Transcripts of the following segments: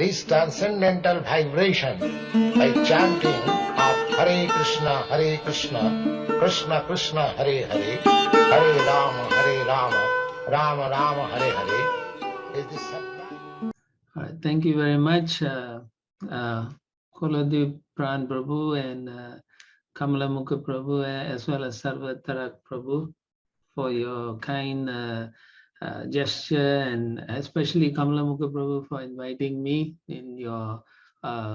this transcendental vibration by chanting of Hare Krishna, Krishna Krishna, Hare Hare, Hare Rama, Rama Rama, Hare Hare, is the sublime. All right, thank you very much, Kuladip Pran Prabhu and Kamalamukha Prabhu, as well as Sarvatarak Prabhu, for your kind gesture, and especially Kamalamukha Prabhu for inviting me in your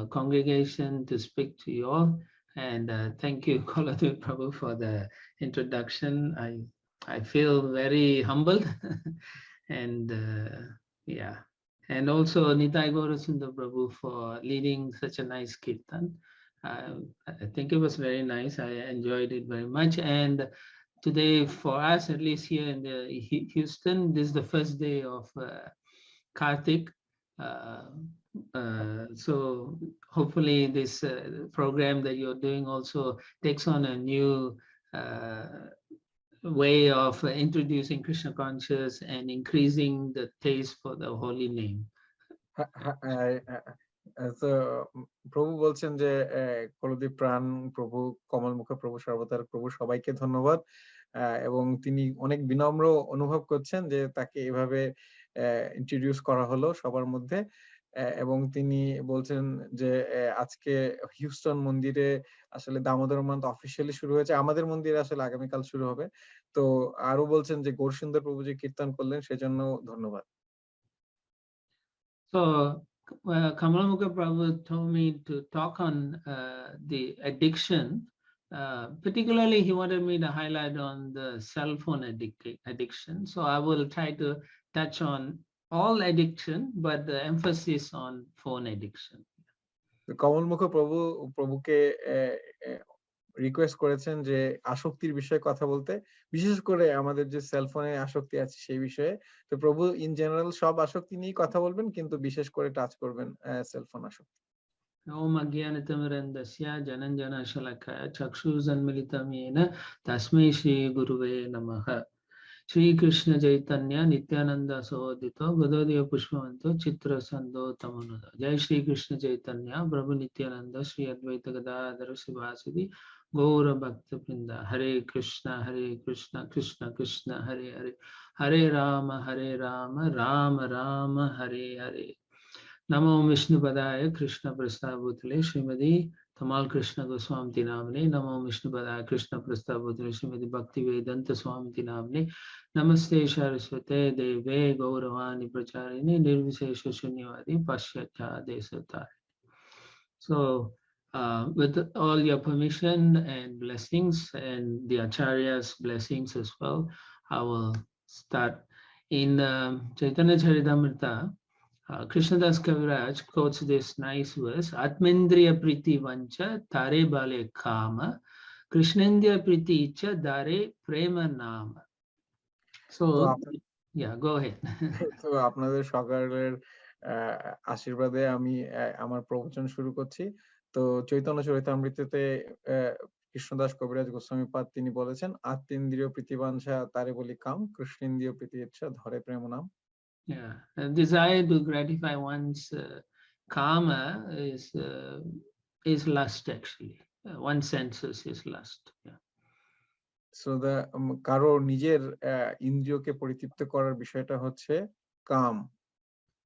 congregation to speak to you all. And thank you, Kuladip Prabhu, for the introduction. I feel very humbled and yeah. And also Nitai Gaurasundar Prabhu for leading such a nice kirtan. I think it was very nice. I enjoyed it very much. And today, for us, at least here in Houston, this is the first day of Karthik. So hopefully this program that you're doing also takes on a new way of introducing Krishna conscious and increasing the taste for the holy name. So প্রভু বলছেন যে কলদীপ প্রাণ প্রভু, কমলমুখা প্রভু, সর্বতার প্রভু সবাইকে ধন্যবাদ, এবং তিনি অনেক বিনম্র অনুভব করছেন যে তাকে এভাবে ইন্ট্রোডিউস করা হলো সবার মধ্যে, এবং তিনি বলছেন যে আজকে হিউস্টন মন্দিরে আসলে দামোদর মান্থ অফিসিয়ালি শুরু হয়েছে, আমাদের মন্দিরে আসলে আগামীকাল শুরু হবে। তো আরো বলছেন যে গৌরসুন্দর প্রভু যে কীর্তন করলেন সেজন্য ধন্যবাদ। So Kamalamukha Prabhu told me to talk on the addiction. Particularly, he wanted me to highlight on the cell phone addiction. So I will try to touch on all addiction, but the emphasis on phone addiction. কমলমুখা প্রভুকে request করেছেন যে আসক্তির বিষয়ে কথা বলতে, বিশেষ করে আমাদের যে সেলফোনে আসক্তি আছে সেই বিষয়ে। তো প্রভু ইন জেনারেল সব আসক্তি নিয়ে কথা বলবেন, কিন্তু বিশেষ করে টাচ করবেন সেলফোন আসক্তি। ওম অজ্ঞানতিমিরন্ধস্য জনঞ্জনা শলাকায়া চক্ষুষন্মিলিতং येन তস্मै শ্রী গুরুবে নমঃ। Shri Krishna Chaitanya Nityananda Sahodito Gadadaya Pushpavanto Chitra Sando Tamanada. Jai Shri Krishna Chaitanya Prabhu Nityananda Shri Advaita Gadadhara Sivasadi Gaura Bhakta Vrinda. Hare Krishna Krishna Krishna Hare Hare, Hare Rama Rama Rama Hare Hare. Namo Vishnu Padaya Krishna Prastabhutale Srimadi Tamal Krishna Goswami Namne. Namo Vishnu Padaya Krishna Prastabhutale Srimadi Bhakti Vedanta Swami Namne. Namaste Saraswate Deve Gauravani Pracharini Nirvisesha Shunyavadi Pasyatya Desatari. So with all your permission and blessings and the Acharya's blessings as well, I will start in Chaitanya Charitamrita. Krishnadas Kaviraj quotes this nice verse: Atmendriya Priti Vancha Tare Bale Kama Krishnendriya Priti Icha Dare Prema Nama. So yeah, go ahead. তো আপনাদের সকালের আশীর্বাদে আমি আমার প্রবচন শুরু করছি। তো চৈতন্য চরিতামৃততে কৃষ্ণদাস কবিরাজ গোস্বামী পাদ তিনি বলেছেন, আত্মেন্দ্রিয় প্রীতিবাঞ্ছা তারে বলি কাম, কৃষ্ণেন্দ্রিয় প্রীতি ইচ্ছা ধরে প্রেম নাম। Yeah, a desire to gratify one's karma is lust actually. One's senses is lust. Yeah. So the কারো নিজের ইন্দ্রিয়কে পরিতৃপ্ত করার বিষয়টা হচ্ছে কাম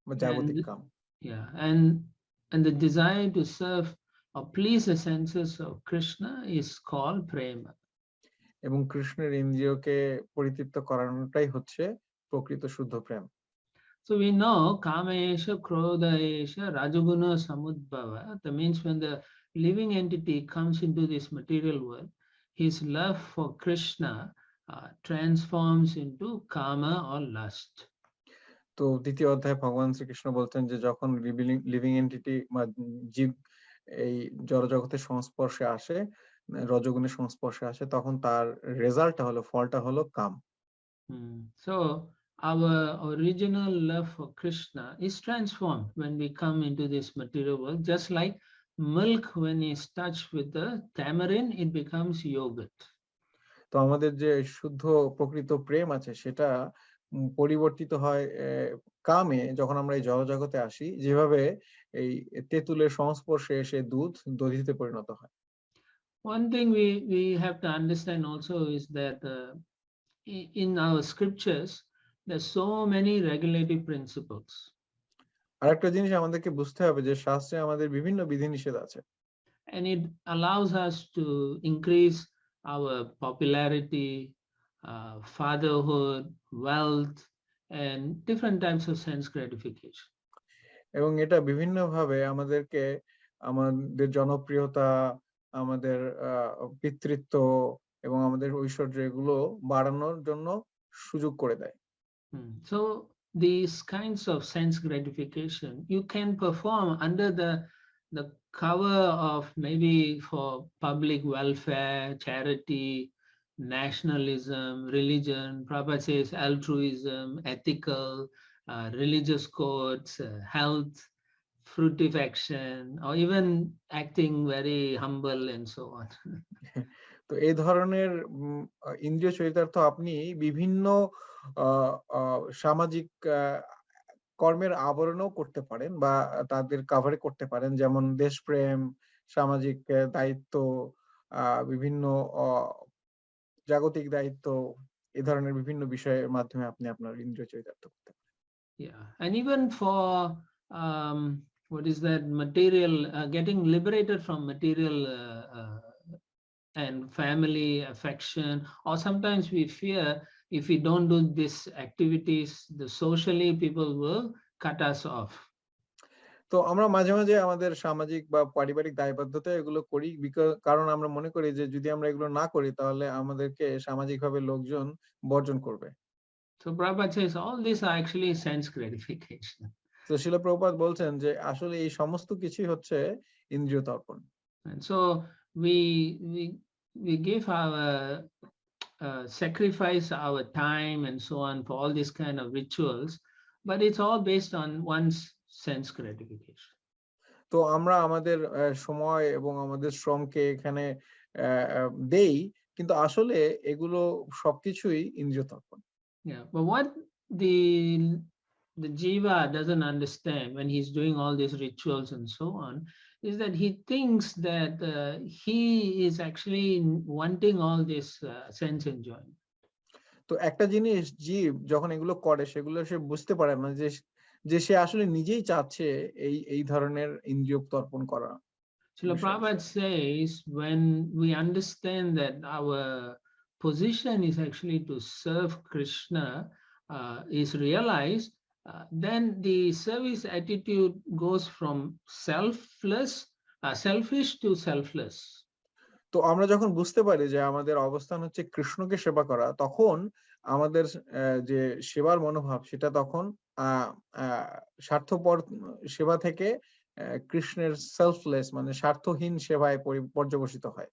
বা জাগতিক কাম। Yeah, and the desire to serve or please the senses of Krishna is called prema. এবং কৃষ্ণের ইন্দ্রিয়কে পরিতৃপ্ত করানোটাই হচ্ছে প্রকৃত শুদ্ধ প্রেম। So we know kamesha krodhesha rajaguna samudbhava. That means when the living entity comes into this material world, his love for Krishna transforms into kama or lust. তো দ্বিতীয় অধ্যায়ে ভগবান শ্রীকৃষ্ণ বলতেন যে যখন লিভিং এন্টিটি বা জীব এই জড়জগতের সংস্পর্শে আসে, রজগুণের সংস্পর্শে আসে, তখন তার রেজাল্টটা হলো, ফলটা হলো কাম। So our original love for Krishna is transformed when we come into this material world, just like milk when is touched with the tamarind, it becomes yogurt. তো আমাদের যে শুদ্ধ প্রকৃত প্রেম আছে সেটা পরিবর্তিত হয় কামে যখন আমরা এই জড়জগতে আসি, যেভাবে এই তেঁতুলের সংস্পর্শে এসে দুধ দধিতে পরিণত হয়। One thing we have to understand also is that in our scriptures, there's so many regulative principles. আরেকটা জিনিস আমাদেরকে বুঝতে হবে যে শাস্ত্রে আমাদের বিভিন্ন বিধিনিষেধ আছে। And it allows us to increase our popularity, fatherhood, wealth, and different types of sense gratification. এবং এটা বিভিন্নভাবে আমাদেরকে আমাদের জনপ্রিয়তা, আমাদের পিতৃত্ব এবং আমাদের ঐশ্বর্য এগুলো বাড়ানোর জন্য সুযোগ করে দেয়। So these kinds of sense gratification you can perform under the cover of maybe for public welfare, charity, nationalism, religion. Prabhupada says altruism, ethical, religious codes, health, fruification, or even acting very humble and so on. তো এই ধরনের ইন্দ্রিয় চরিতার্থ আপনি বিভিন্ন সামাজিক কর্মের আবরণও করতে পারেন বা তাদের কাভারে করতে পারেন, যেমন দেশপ্রেম, সামাজিক দায়িত্ব, বিভিন্ন জাগতিক দায়িত্ব, এই ধরনের বিভিন্ন বিষয়ের মাধ্যমে আপনি আপনার ইন্দ্রিয় চরিতার্থ করতে পারেন। Yeah, and even for what is that material, getting liberated from material and family affection, or sometimes we fear if we don't do these activities, the socially people will cut us off. তো আমরা মাঝে মাঝে আমাদের সামাজিক বা পারিবারিক দায়বদ্ধতা এগুলো করি, কারণ আমরা মনে করি যে যদি আমরা এগুলো না করি তাহলে আমাদেরকে সামাজিকভাবে লোকজন বর্জন করবে। So Prabhupada says all these are actually sense gratification. তো শিল প্রভুপাদ বলছেন যে আসলে এই সমস্ত কিছুই হচ্ছে ইন্দ্রিয় তর্পণ। And so we give our sacrifice our time and so on for all these kind of rituals, but it's all based on one's sense gratification. তো আমরা আমাদের সময় এবং আমাদের শ্রমকে এখানে দেই, কিন্তু আসলে এগুলো সবকিছুই ইন্দ্রিয় তর্পণ। Yeah, but what the jiva doesn't understand when he's doing all these rituals and so on is that he thinks that he is actually wanting all this sense enjoyment. তো একটা জিনিস জীব যখন এগুলো করে সেগুলো সে বুঝতে পারে না যে সে আসলে নিজেই চাচ্ছে এই ধরনের ইন্দ্রিয় তর্পণ করা। Srila Prabhupada says when we understand that our position is actually to serve Krishna is realized, then the service attitude goes from selfish to selfless. তো আমরা যখন বুঝতে পারি যে আমাদের অবস্থান হচ্ছে কৃষ্ণকে সেবা করা, তখন আমাদের যে সেবার মনোভাব সেটা তখন স্বার্থপর সেবা থেকে কৃষ্ণের সেলফলেস মানে স্বার্থহীন সেবায় পর্যবসিত হয়।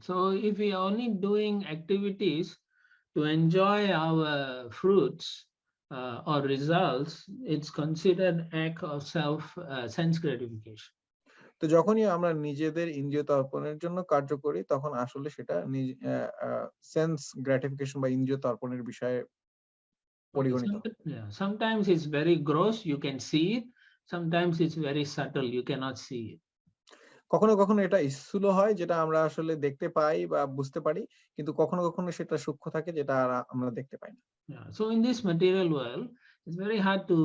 So if we are only doing activities to enjoy our fruits or results, it's considered act of sense gratification. তো যখনই আমরা নিজেদের ইন্দ্রিয় তর্পণের জন্য কার্য করি তখন আসলে সেটা সেন্স গ্র্যাটিফিকেশন বা ইন্দ্রিয় তর্পণের বিষয়ে পরিগণিত। Sometimes it's very gross, you can see it. Sometimes it's very subtle, you cannot see it. কখনো কখনো এটা স্থূল হয় যেটা আমরা আসলে দেখতে পাই বা বুঝতে পারি, কিন্তু কখনো কখনো সেটা সূক্ষ্ম থাকে যেটা আমরা দেখতে পাই না। So in this material world, it's very hard to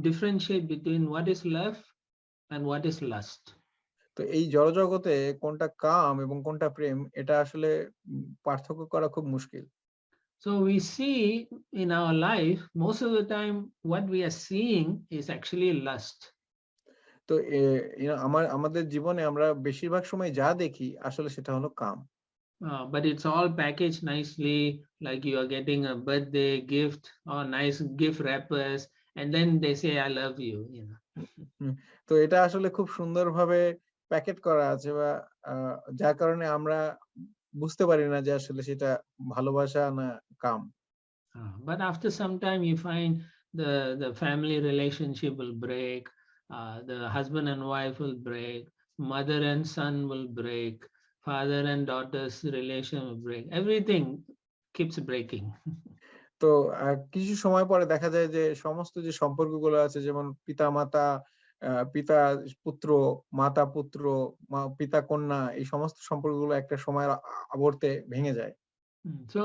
differentiate between what is love and what is lust. তো এই জড়জগতে কোনটা কাম এবং কোনটা প্রেম এটা আসলে পার্থক্য করা খুব মুশকিল। So we see in our life most of the time what we are seeing is actually lust. তো আমাদের জীবনে আমরা বেশিরভাগ সময় যা দেখি আসলে সেটা হলো কাম। But it's all packaged nicely, like you are getting a birthday gift or nice gift wrappers, and then they say I love you, you know. তো এটা আসলে খুব সুন্দরভাবে প্যাকেট করা আছে বা যার কারণে আমরা বুঝতে পারি না যে আসলে সেটা ভালোবাসা না কাম। But after some time you find the family relationship will break, the husband and wife will break, mother and son will break, father and daughter's relation will break, everything keeps breaking. তো কিছু সময় পরে দেখা যায় যে সমস্ত যে সম্পর্কগুলো আছে, যেমন পিতা মাতা, পিতা পুত্র, মাতা পুত্র, পিতা কন্যা, এই সমস্ত সম্পর্কগুলো একটা সময়ের আবর্তে ভেঙে যায়। So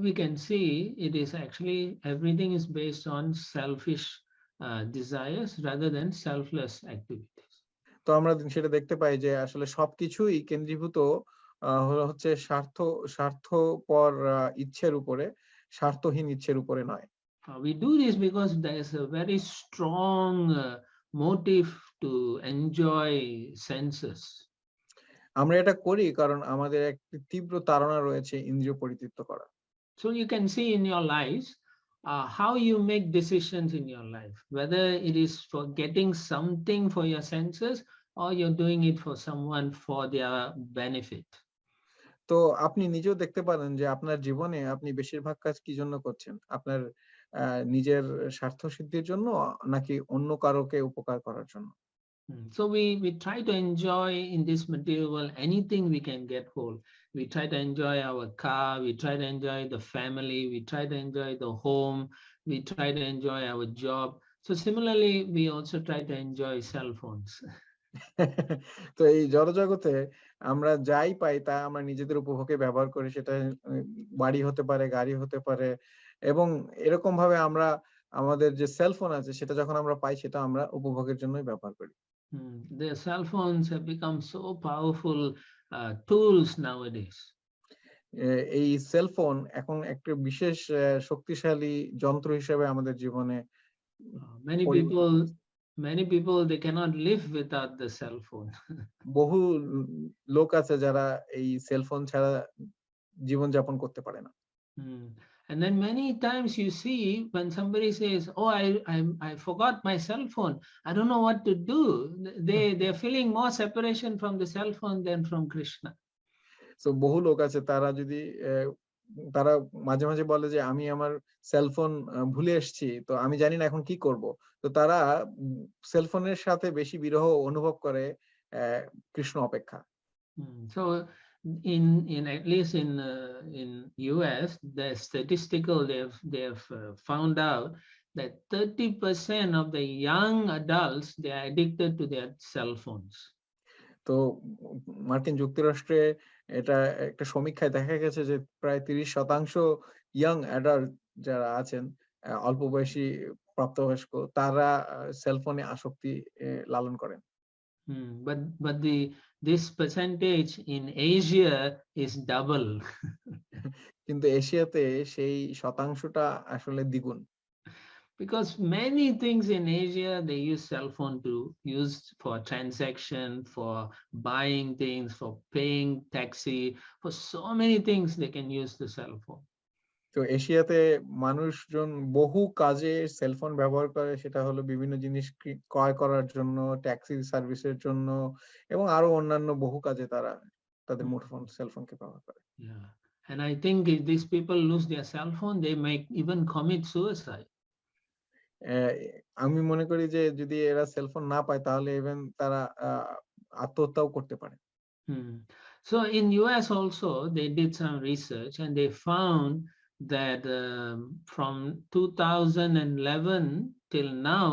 we can see it is actually everything is based on selfish desires rather than selfless activities. তো আমরা সেটা দেখতে পাই যে আসলে সবকিছুই কেন্দ্রীভূত হচ্ছে স্বার্থপর ইচ্ছের উপরে, স্বার্থহীন ইচ্ছের উপরে নয়। We do this because there is a very strong motive to enjoy senses. আমরা এটা করি কারণ আমাদের একটি তীব্র তাড়না রয়েছে ইন্দ্রিয় পরিতৃপ্ত করা। So you can see in your lives how you make decisions in your life, whether it is for getting something for your senses or you're doing it for someone for their benefit. তো আপনি নিজেও দেখতে পারেন যে আপনার জীবনে আপনি বেশিরভাগ কাজ কি জন্য করছেন? আপনার নিজের স্বার্থ সিদ্ধির জন্য, নাকি অন্য কারোকে উপকার করার জন্য? So we try to enjoy in this material world anything we can get hold. We try to enjoy our car, we try to enjoy the family, we try to enjoy the home, we try to enjoy our job. So similarly, we also try to enjoy cell phones. তো এই জড়জগতে আমরা যাই পাই তা আমরা নিজেদের উপভোগে ব্যবহার করি। সেটা বাড়ি হতে পারে, গাড়ি হতে পারে, এবং এরকম ভাবে আমরা আমাদের যে সেলফোন আছে সেটা যখন আমরা পাই সেটা আমরা উপভোগের জন্যই ব্যবহার করি। The cell phones have become so powerful tools nowadays. এই সেলফোন এখন একটা বিশেষ শক্তিশালী যন্ত্র হিসেবে আমাদের জীবনে Many people they cannot live without the cell phone. বহু লোক আছে যারা এই সেলফোন ছাড়া জীবন যাপন করতে পারে না। And then many times you see when somebody says, "Oh, I forgot my cell phone. I don't know what to do." They're feeling more separation from the cell phone than from Krishna. So বহু লোক আছে তারা যদি তারা মাঝে মাঝে বলে যে আমি আমার সেলফোন ভুলে এসেছি, তো আমি জানি না এখন কি করব। তো তারা সেলফোনের সাথে বেশি বিরহ অনুভব করে কৃষ্ণ অপেক্ষা। So in at least in US, the statistical they've found out that 30% of the young adults they are addicted to their cell phones. তো মার্কিন যুক্তরাষ্ট্রে এটা একটা সমীক্ষায় দেখা গেছে যে প্রায় 30% ইয়াং অ্যাডাল্ট যারা আছেন, অল্প বয়সী প্রাপ্তবয়স্ক, তারা সেলফোনে আসক্তি লালন করেন। But this percentage in Asia is double. কিন্তু এশিয়াতে সেই শতাংশটা আসলে দ্বিগুণ। Because many things in Asia they use cell phone to use for transaction, for buying things, for paying taxi, for so many things they can use the cell phone. তো এশিয়াতে মানুষজন বহু কাজে সেলফোন ব্যবহার করে, সেটা হলো বিভিন্ন জিনিস ক্রয় করার জন্য, ট্যাক্সি সার্ভিসের জন্য, এবং আরো অন্যান্য বহু কাজে তারা তাদের মুঠোফোন সেলফোনকে ব্যবহার করে। Yeah, and I think if these people lose their cell phone, they might even commit suicide. আমি মনে করি যে যদি এরা সেলফোন না পায় তাহলে ইভেন তারা আত্মহত্যাও করতে পারে। So in US also they did some research and they found that from 2011 till now,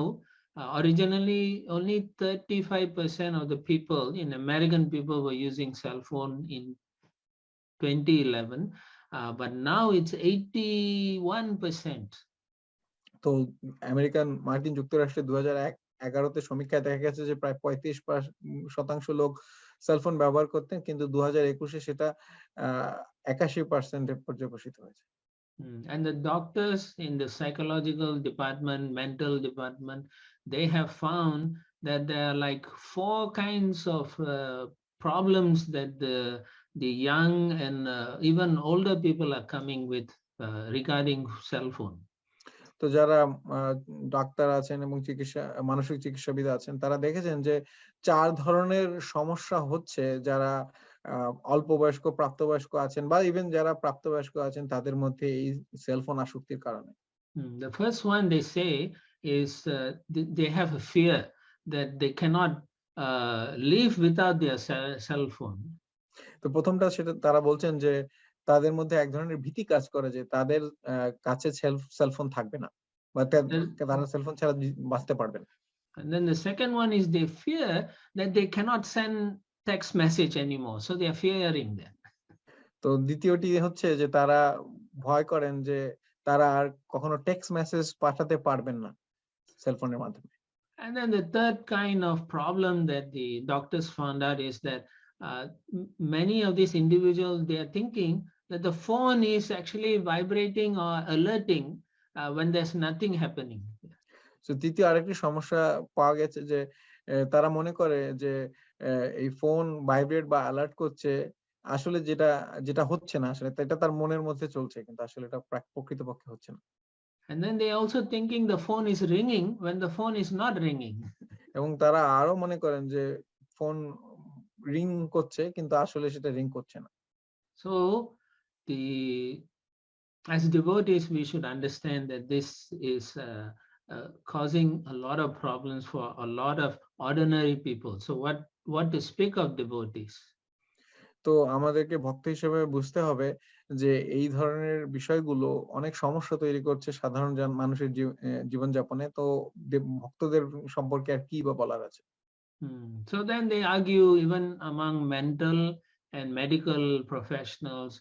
originally only 35% of the people in American people were using cell phone in 2011, but now it's 81%. তো মার্কিন যুক্তরাষ্ট্রে 2011-তে সমীক্ষায় দেখা গেছে যে প্রায় 35% লোক cellphone ব্যবহার করতেন, কিন্তু 2021-এ সেটা 81% পর্যবসিত হয়েছে। And the doctors in the psychological department, mental department, they have found that there are like 4 kinds of problems that the young and even older people are coming with regarding cell phone. তো যারা doctor আছেন এবং মানসিক চিকিৎসাবিদ আছেন, তারা দেখেছেন যে 4 ধরনের সমস্যা হচ্ছে যারা অল্প বয়স্ক, প্রাপ্তবয়স্ক আছেন, বা ইভেন যারা প্রাপ্তবয়স্ক আছেন তাদের মধ্যে এই সেলফোন আসক্তির কারণে। The first one they say is they have a fear that they cannot live without their cell phone. তো প্রথমটা সেটা তারা বলছেন যে তাদের মধ্যে এক ধরনের ভীতি কাজ করে যে তাদের কাছে সেলফোন থাকবে না বা তারা সেলফোন ছাড়া বাঁচতে পারবে না। And then the second one is they fear that they cannot send text message anymore, so they are fearing that. তো দ্বিতীয়টি হচ্ছে যে তারা ভয় করেন যে তারা আর কখনো টেক্সট মেসেজ পাঠাতে পারবেন না সেলফোনের মাধ্যমে। And then the third kind of problem that the doctors found out is that many of these individuals, they are thinking that the phone is actually vibrating or alerting when there's nothing happening. তো তৃতীয় আরেকটি সমস্যা পাওয়া গেছে যে তারা মনে করে যে এই ফোন ভাইব্রেট বা অ্যালার্ট করছে, আসলে যেটা যেটা হচ্ছে না, আসলে এটা তার মনের মধ্যে চলছে, কিন্তু আসলে এটা প্রকৃতপক্ষে হচ্ছে না। And then they also thinking the phone is ringing when the phone is not ringing. এবং তারা আরো মনে করেন যে ফোন রিং করছে কিন্তু আসলে সেটা রিং করছে না। So as devotees, we should understand that this is causing a lot of problems for a lot of ordinary people. So what to speak of devotees? তো আমাদেরকে ভক্ত হিসেবে বুঝতে হবে যে এই ধরনের বিষয়গুলো অনেক সমস্যা তৈরি করছে সাধারণ মানুষের জীবনযাপনে। তো ভক্তদের সম্পর্কে আর কি বা বলার আছে? So then they argue even among mental and medical professionals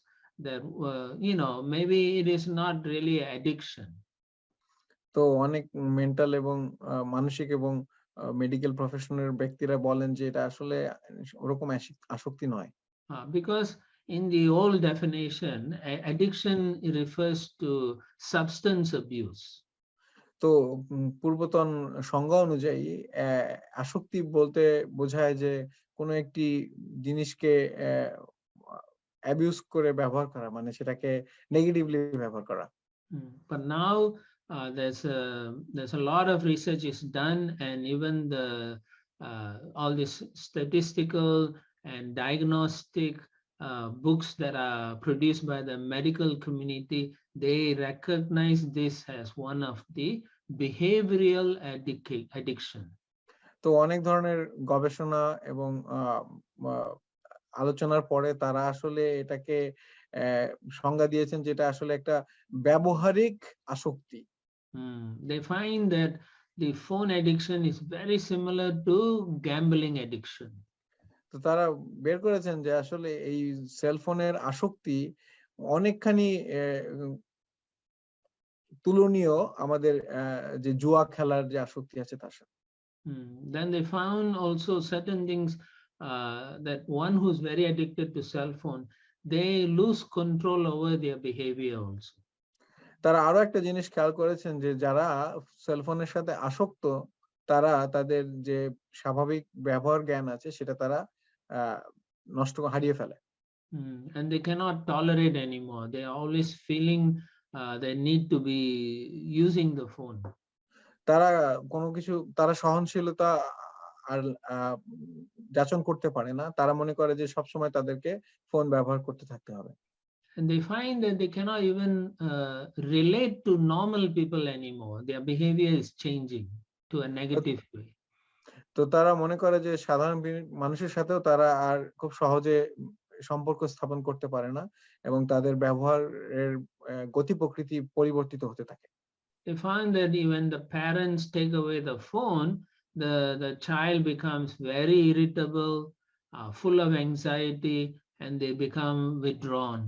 that maybe it is not really addiction. তো অনেক মেন্টাল এবং মানসিক এবং মেডিকেল প্রফেশনের ব্যক্তিরা বলেন যে এটা আসলে ওরকম আসক্তি নয়। Because in the old definition, addiction refers to substance abuse. তো পূর্বতন সংজ্ঞা অনুযায়ী আসক্তি বলতে বোঝায় যে কোনো একটি জিনিসকে অ্যাবিউজ করে ব্যবহার করা, মানে সেটাকে নেগেটিভলি ব্যবহার করা। But now there's a lot of research is done, and even the all this statistical and diagnostic books that are produced by the medical community, they recognize this as one of the behavioral addiction. তো অনেক ধরনের গবেষণা এবং আলোচনার পরে তারা আসলে এটাকে সংজ্ঞা দিয়েছেন যেটা আসলে একটা ব্যবহারিক আসক্তি। They find that the phone addiction is very similar to gambling addiction. তো তারা বের করেছেন যে আসলে এই সেলফোনের আসক্তি অনেকখানি তুলনীয় আমাদের যে জুয়া খেলার যে আসক্তি আছে তার সাথে। Then they found also certain things that one who's very addicted to cell phone, they lose control over their behavior also. তারা আরো একটা জিনিস খেয়াল করেছেন যে যারা সেলফোনের সাথে আসক্ত তারা তাদের যে স্বাভাবিক ব্যবহার জ্ঞান আছে সেটা তারা হারিয়ে ফেলে। And they cannot tolerate anymore. They are always feeling they need to be using the phone. তারা কোনো কিছু তারা সহনশীলতা আর যাচন করতে পারে না, তারা মনে করে যে সব সময় তাদেরকে ফোন ব্যবহার করতে থাকতে হবে। And they find that they cannot even relate to normal people anymore. Their behavior is changing to a negative way. তো তারা মনে করে যে সাধারণ মানুষের সাথেও তারা আর খুব সহজে সম্পর্ক স্থাপন করতে পারে না এবং তাদের ব্যবহারের গতি প্রকৃতি পরিবর্তিত হতে থাকে। They find that even the parents take away the phone, the child becomes very irritable, full of anxiety, and they become withdrawn.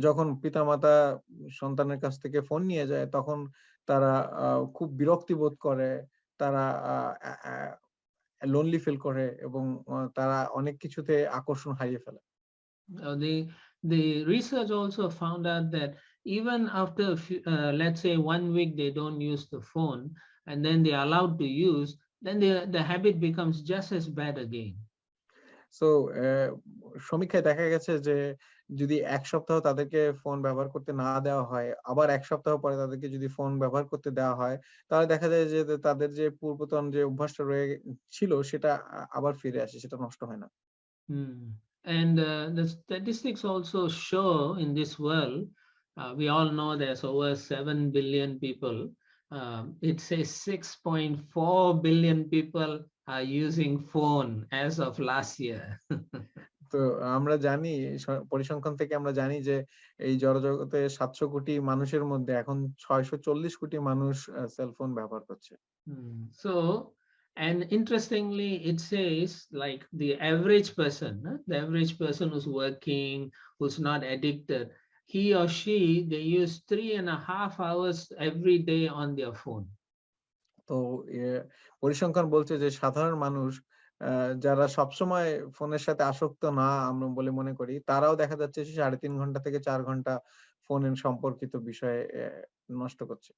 যখন পিতামাতা সন্তানের কাছ থেকে ফোন নিয়ে যায় তখন তারা খুব বিরক্তি বোধ করে, তারা লোনলি ফিল করে এবং তারা অনেক কিছুতে আকর্ষণ হারিয়ে ফেলে। The research also found out that even after let's say 1 week they don't use the phone and then they are allowed to use, then the habit becomes just as bad again. So সমীক্ষায় দেখা গেছে যে যদি এক সপ্তাহ তাদেরকে phone ব্যবহার করতে না দেওয়া হয়, আবার এক সপ্তাহ পরে তাদেরকে যদি ফোন ব্যবহার করতে দেওয়া হয়, তাহলে দেখা যায় যে তাদের যে পূর্বতন যে অভ্যাসটা রয়ে ছিল সেটা আবার ফিরে আসে, সেটা নষ্ট হয় না। And the statistics also show in this world, we all know there's over 7 billion people. It says 6.4 billion people are using phone as of last year. তো তো আমরা জানি পরিসংখ্যান থেকে আমরা জানি যে এই জড়জগতে 700 কোটি মানুষের মধ্যে এখন 640 কোটি মানুষ সেলফোন ব্যবহার করছে। So, and interestingly, it says like the average person, the average person who's working, who's not addicted, he or she, they use 3.5 hours every day on their phone. তো পরিসংখ্যান বলছে যে সাধারণ মানুষ যারা সবসময় ফোনের সাথে আসক্ত না আমরা বলে মনে করি, তারাও দেখা যাচ্ছে 3.5 ঘন্টা থেকে 4 ঘন্টা ফোনের সম্পর্কিত বিষয়ে নষ্ট করছে।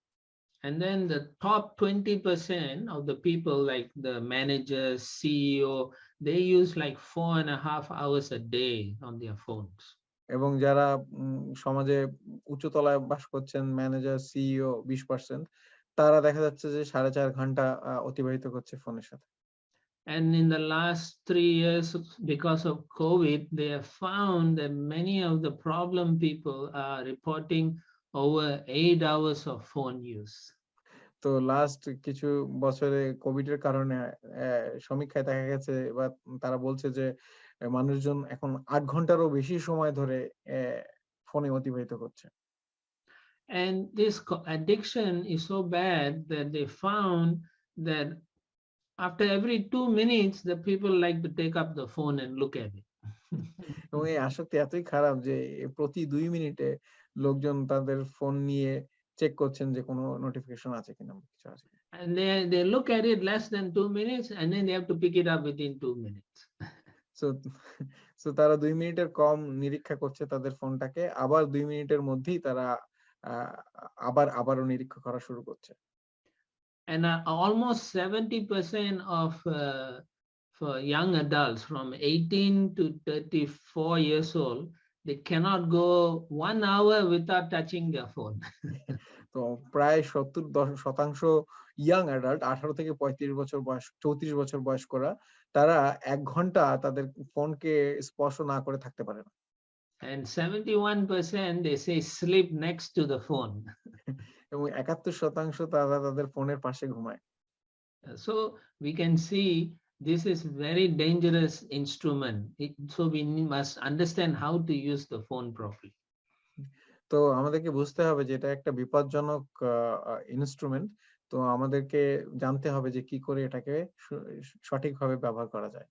And then the top 20% of the people, like the managers, CEO, they use like 4.5 hours a day on their phones. এবং যারা সমাজে উঁচু তলায় বাস করছেন, ম্যানেজার, সিইও 20%, তারা দেখা যাচ্ছে যে 4.5 ঘন্টা অতিবাহিত করছে ফোনের সাথে। And in the last 3 years, because of COVID, they have found that many of the problem people are reporting over 8 hours of phone use. তো লাস্ট কিছু বছরে কোভিড এর কারণে সমীক্ষায় দেখা গেছে বা তারা বলছে যে মানুষজন এখন 8 ঘন্টারও বেশি সময় ধরে ফোনে অতিবাহিত করছে। And this addiction is so bad that they found that after every 2 minutes, the people like to take up the phone and look at it. এবং এই আসক্তি এতই খারাপ যে প্রতি 2 মিনিটে লোকজন তাদের ফোন নিয়ে চেক করছেন যে কোনো নোটিফিকেশন আছে কিনা, কিছু আছে কিনা। And they look at it less than 2 minutes, and then they have to pick it up within 2 minutes. So তারা 2 মিনিটের কম নিরীক্ষা করছে তাদের ফোনটাকে, আবার 2 মিনিটের মধ্যেই তারা আবারও নিরীক্ষা করা শুরু করছে। And almost 70% of for young adults from 18 to 34 years old, they cannot go 1 hour without touching their phone. তো প্রায় 70% ইয়াং অ্যাডাল্ট 18 থেকে 35 বছর বয়স, 34 বছর বয়স্করা, তারা 1 ঘন্টা তাদের ফোনকে স্পর্শ না করে থাকতে পারে না। And 71% they say sleep next to the phone. এবং 71% তারা তাদের ফোনের পাশে ঘুমায়। So we can see this is very dangerous instrument. So we must understand how to use the phone properly. তো আমাদেরকে বুঝতে হবে যে এটা একটা বিপজ্জনক ইনস্ট্রুমেন্ট। তো আমাদেরকে জানতে হবে যে কি করে এটাকে সঠিকভাবে ব্যবহার করা যায়।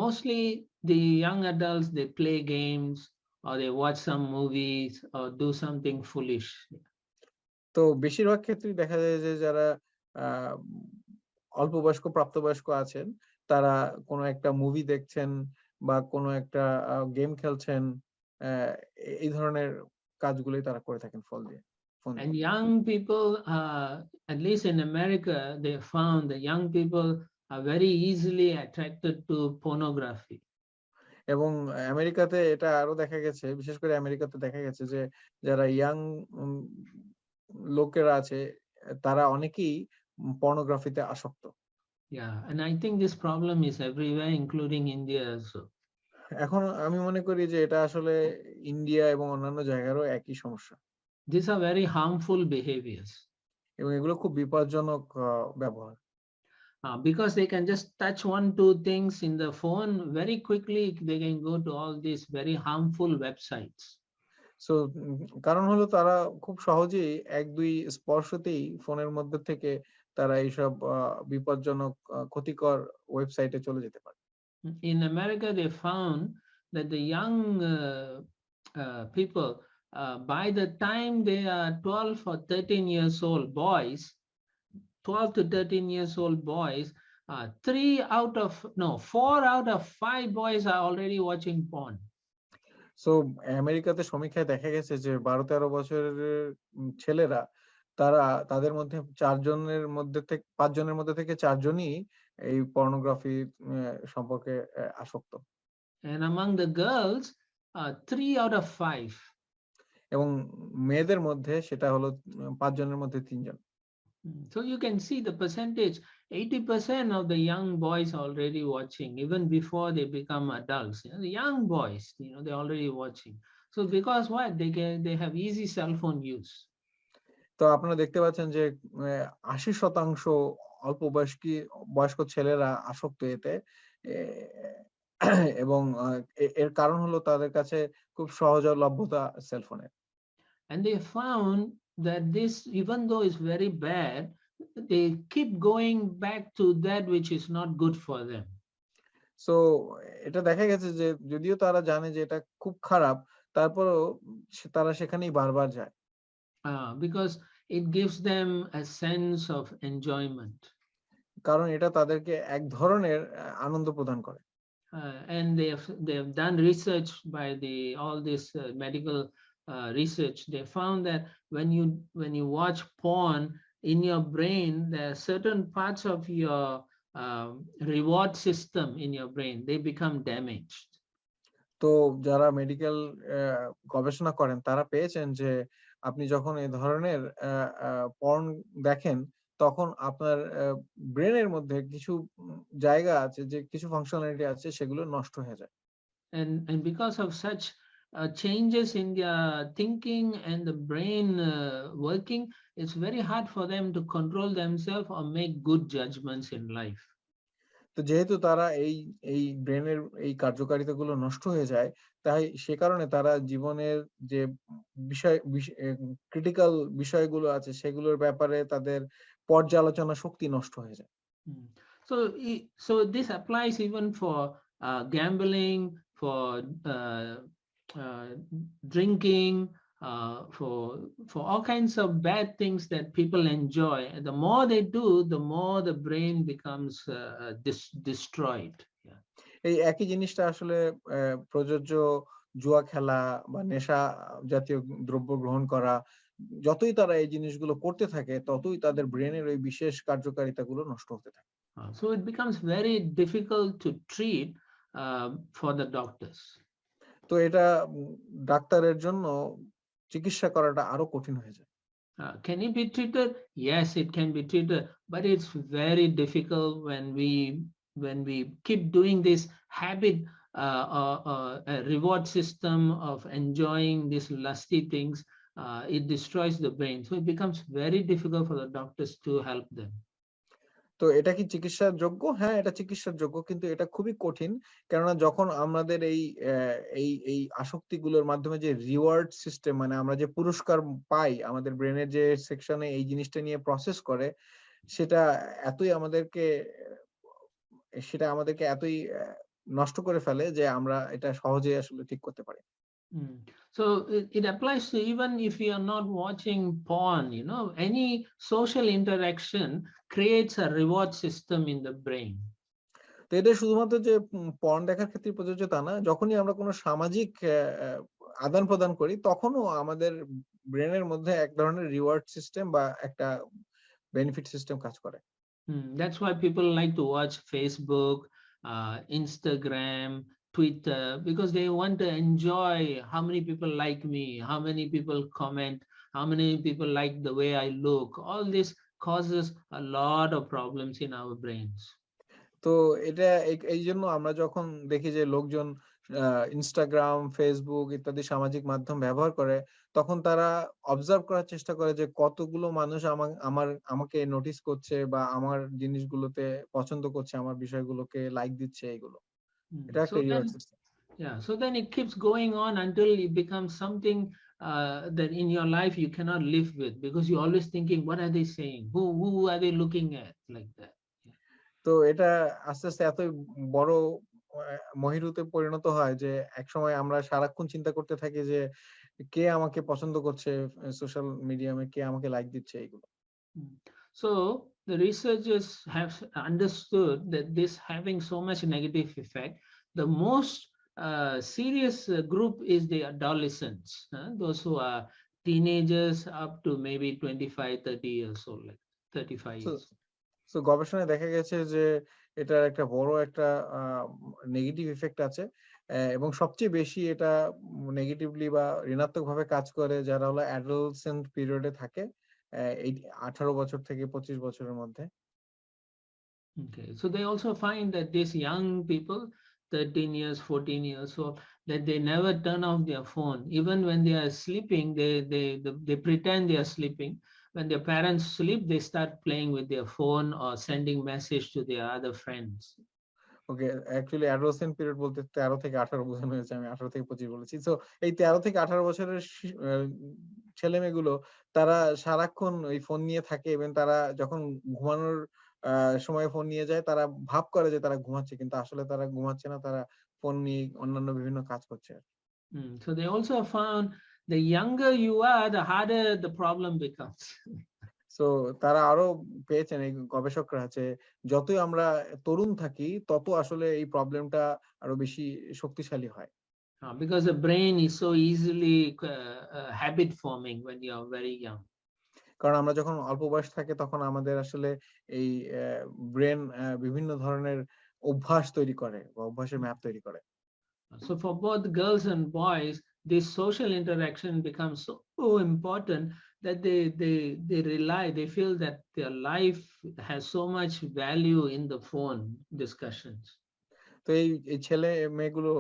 Mostly the young adults, they play games or they watch some movies or do something foolish. তো বেশিরভাগ ক্ষেত্রেই দেখা যায় যে যারা অল্প বয়স্ক, প্রাপ্তবয়স্ক আছেন, তারা কোনো একটা মুভি দেখছেন বা কোনো একটা গেম খেলছেন, এই ধরনের কাজগুলোই তারা করে থাকেন ফোন দিয়ে। And young people, at least in America, they found that young people are very easily attracted to pornography. এবং আমেরিকাতে এটা আরো দেখা গেছে, বিশেষ করে আমেরিকাতে দেখা গেছে যে যারা ইয়াং লোকেরা আছে তারা অনেকেই পর্নোগ্রাফিতে আসক্ত। Yeah, and I think this problem is everywhere, including India also. এখন আমি মনে করি যে এটা আসলে ইন্ডিয়া এবং অন্যান্য জায়গারও একই সমস্যা। These are very harmful behaviors. এবং এগুলো খুব বিপজ্জনক ব্যবহার। Because they can just touch 1-2 things in the phone, very quickly they can go to all these very harmful websites. So কারণ হলো তারা খুব সহজেই 1-2 স্পর্শতেই ফোনের মধ্যে থেকে তারা এইসব বিপজ্জনক ক্ষতিকর ওয়েবসাইটে চলে যেতে পারে। In America, they found that the young people, by the time they are 12 or 13 years old, boys, 12 to 13 years old boys, 4 out of 5 boys are already watching porn. So আমেরিকাতে সমীক্ষায় দেখা গেছে যে 12-13 বছরের ছেলেরা, তারা তাদের মধ্যে 5 জনের মধ্যে থেকে 4 জনই এই পর্নোগ্রাফি সম্পর্কে আসক্ত। And among the girls, 3 out of 5. এবং মেয়েদের মধ্যে সেটা হলো 5 জনের মধ্যে 3 জন। So you can see the percentage, 80% of the young boys are already watching, even before they become adults. The young boys, they're already watching. So because what? They have easy cell phone use. তো আপনারা দেখতে পাচ্ছেন যে 80% অল্প বয়স্ক ছেলেরা আসক্ত এতে। এবং এর কারণ হলো তাদের কাছে খুব সহজলভ্যতা সেলফোনের। And they found that this, even though it's very bad, they keep going back to that which is not good for them. So এটা দেখা গেছে যে যদিও তারা জানে যে এটা খুব খারাপ, তারপরেও তারা সেখানেই বারবার যায়। Because it gives them a sense of enjoyment. কারণ এটা তাদেরকে এক ধরনের আনন্দ প্রদান করে। And they have done research by all this medical research. They found that when you watch porn, in your brain there are certain parts of your reward system in your brain, they become damaged. তো যারা medical গবেষণা করেন তারা পেয়েছেন যে আপনি যখন এই ধরনের পর্ন দেখেন তখন আপনার ব্রেনের মধ্যে কিছু জায়গা আছে, যে কিছু ফাংশনালিটি আছে, সেগুলো নষ্ট হয়ে যায়। And because of such changes in their thinking and the brain working, it's very hard for them to control themselves or make good judgments in life. তো যেহেতু তারা এই ব্রেনের এই কার্যকারিতাগুলো নষ্ট হয়ে যায়, তাই সে কারণে তারা জীবনের যে ক্রিটিক্যাল বিষয়গুলো আছে সেগুলোর ব্যাপারে তাদের পর্যালোচনা শক্তি নষ্ট হয়ে যায়। So this applies even for gambling, for drinking, for all kinds of bad things that people enjoy. And the more they do, the more the brain becomes destroyed. এই একই জিনিসটা আসলে প্রযোজ্য জুয়া খেলা বা নেশা জাতীয় দ্রব্য গ্রহণ করা, যতই তারা এই জিনিসগুলো করতে থাকে ততই তাদের ব্রেনের ওই বিশেষ কার্যকারিতাগুলো নষ্ট হতে থাকে। So it becomes very difficult to treat for the doctors. তো এটা ডাক্তারের জন্য চিকিৎসা করাটা আরো কঠিন হয়ে যায়। Can it be treated? Yes, it can be treated, but it's very difficult when we keep doing this habit, a reward system of enjoying these lusty things. It destroys the brain, so it becomes very difficult for the doctors to help them. তো এটা কি চিকিৎসার যোগ্য? হ্যাঁ, এটা চিকিৎসার যোগ্য, কিন্তু এটা খুবই কঠিন। কেননা যখন আমাদের এই আসক্তিগুলোর মাধ্যমে যে রিওয়ার্ড সিস্টেম, মানে আমরা যে পুরস্কার পাই, আমাদের ব্রেনের যে সেকশনে এই জিনিসটা নিয়ে প্রসেস করে, সেটা আমাদেরকে এতই নষ্ট করে ফেলে যে আমরা এটা সহজেই আসলে ঠিক করতে পারি। So it applies to even if you are not watching porn, any social interaction creates a reward system in the brain. তো এটা শুধুমাত্র যে পর্ন দেখার ক্ষেত্রে প্রযোজ্য তা না, যখনই আমরা কোনো সামাজিক আদান প্রদান করি তখনও আমাদের ব্রেনের মধ্যে এক ধরনের রিওয়ার্ড সিস্টেম বা একটা বেনিফিট সিস্টেম কাজ করে। That's why people like to watch Facebook, Instagram, Twitter, because they want to enjoy how many people like me, how many people comment, how many people like the way I look. All this causes a lot of problems in our brains. তো এটা এই জন্য আমরা যখন দেখি যে লোকজন Instagram, Facebook ইত্যাদি সামাজিক মাধ্যম ব্যবহার করে, তখন তারা অবজার্ভ করার চেষ্টা করে যে কতগুলো মানুষ আমাকে নোটিস করছে বা আমার জিনিসগুলোতে পছন্দ করছে, আমার বিষয়গুলোকে লাইক দিচ্ছে, এইগুলো। এটা একটা reward system. Yeah, so then it keeps going on until it becomes something that in your life you cannot live with, because you're always thinking, what are they saying? Who are they looking at? Like that. তো এটা আস্তে আস্তে এতই বড় মহিরুতে পরিণত হয় যে একসময় আমরা সারাক্ষণ চিন্তা করতে থাকি যে কে আমাকে পছন্দ করছে সোশ্যাল মিডিয়ামে, কে আমাকে লাইক দিচ্ছে, এইগুলো। So the researchers have understood that this having so much negative effect, the most serious group is the adolescents, those who are teenagers up to maybe 25-30 years old, like 35 years. So গবেষণায় দেখা গেছে যে এটার একটা বড় একটা negative effect আছে, এবং সবচেয়ে বেশি এটা নেগেটিভলি বা ঋণাত্মক ভাবে কাজ করে যারা হলো অ্যাডোলসেন্ট পিরিয়ডে থাকে, এই 18 বছর থেকে 25 বছরের মধ্যে। Okay, so they also find that these young people, 13 years, 14 years old, that they never turn off their phone. Even when they are sleeping, they pretend they are sleeping. When their parents sleep, they start playing with their phone or sending message to their other friends. Okay, actually adolescent period বলতে 13 থেকে 18 বোঝানো হয়েছে, আমি 18 থেকে 25 বলেছি। So এই 13 থেকে 18 বছরের ছেলেমেয়েগুলো তারা সারাক্ষণ ওই ফোন নিয়ে থাকে এবং তারা যখন ঘুমানোর সময় ফোন নিয়ে যায় তারা ভাব করে যে তারা ঘুমাচ্ছে, কিন্তু আসলে তারা ঘুমাচ্ছে না, তারা ফোন নিয়ে অন্যান্য বিভিন্ন কাজ করছে। So they also found the younger you are, the harder the problem becomes. So তারা আরো পেয়েছেন এই গবেষকরা যে যতই আমরা তরুণ থাকি তত আসলে এই প্রবলেমটা আরো বেশি শক্তিশালী হয়। Because the brain is so easily habit forming when you are very young. কারণ আমরা যখন অল্প বয়স থাকে তখন আমাদের আসলে এই ব্রেন বিভিন্ন ধরনের অভ্যাস তৈরি করে বা অভ্যাসের ম্যাপ তৈরি করে। So for both girls and boys, this social interaction becomes so important that they rely, they feel that their life has so much value in the phone discussions. তো এই ছেলে মেয়েগুলো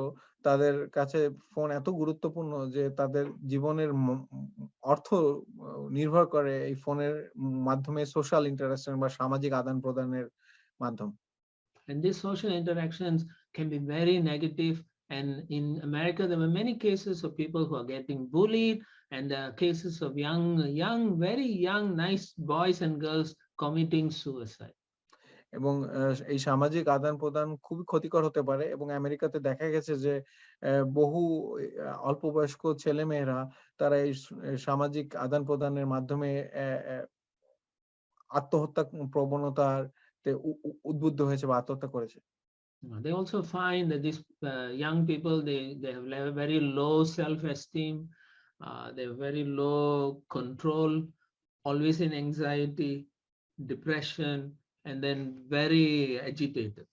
তাদের কাছে ফোন এত গুরুত্বপূর্ণ যে তাদের জীবনের অর্থ নির্ভর করে এই ফোনের মাধ্যমে সোশ্যাল ইন্টারাকশন বা সামাজিক আদান প্রদানের মাধ্যম। And these social interactions can be very negative. And in America, there were many cases of people who are getting bullied, and cases of very young, nice boys and girls committing suicide. এবং এই সামাজিক আদান প্রদান খুবই ক্ষতিকর হতে পারে এবং আমেরিকাতে দেখা গেছে যে বহু অল্প বয়স্ক ছেলে মেয়েরা তারা এই সামাজিক আদান প্রদানের মাধ্যমে আত্মহত্যা প্রবণতার উদ্বুদ্ধ হয়েছে বা আত্মহত্যা করেছে। They also find that these young people, they have very low self-esteem, they have very low control, always in anxiety, depression, and then very agitated.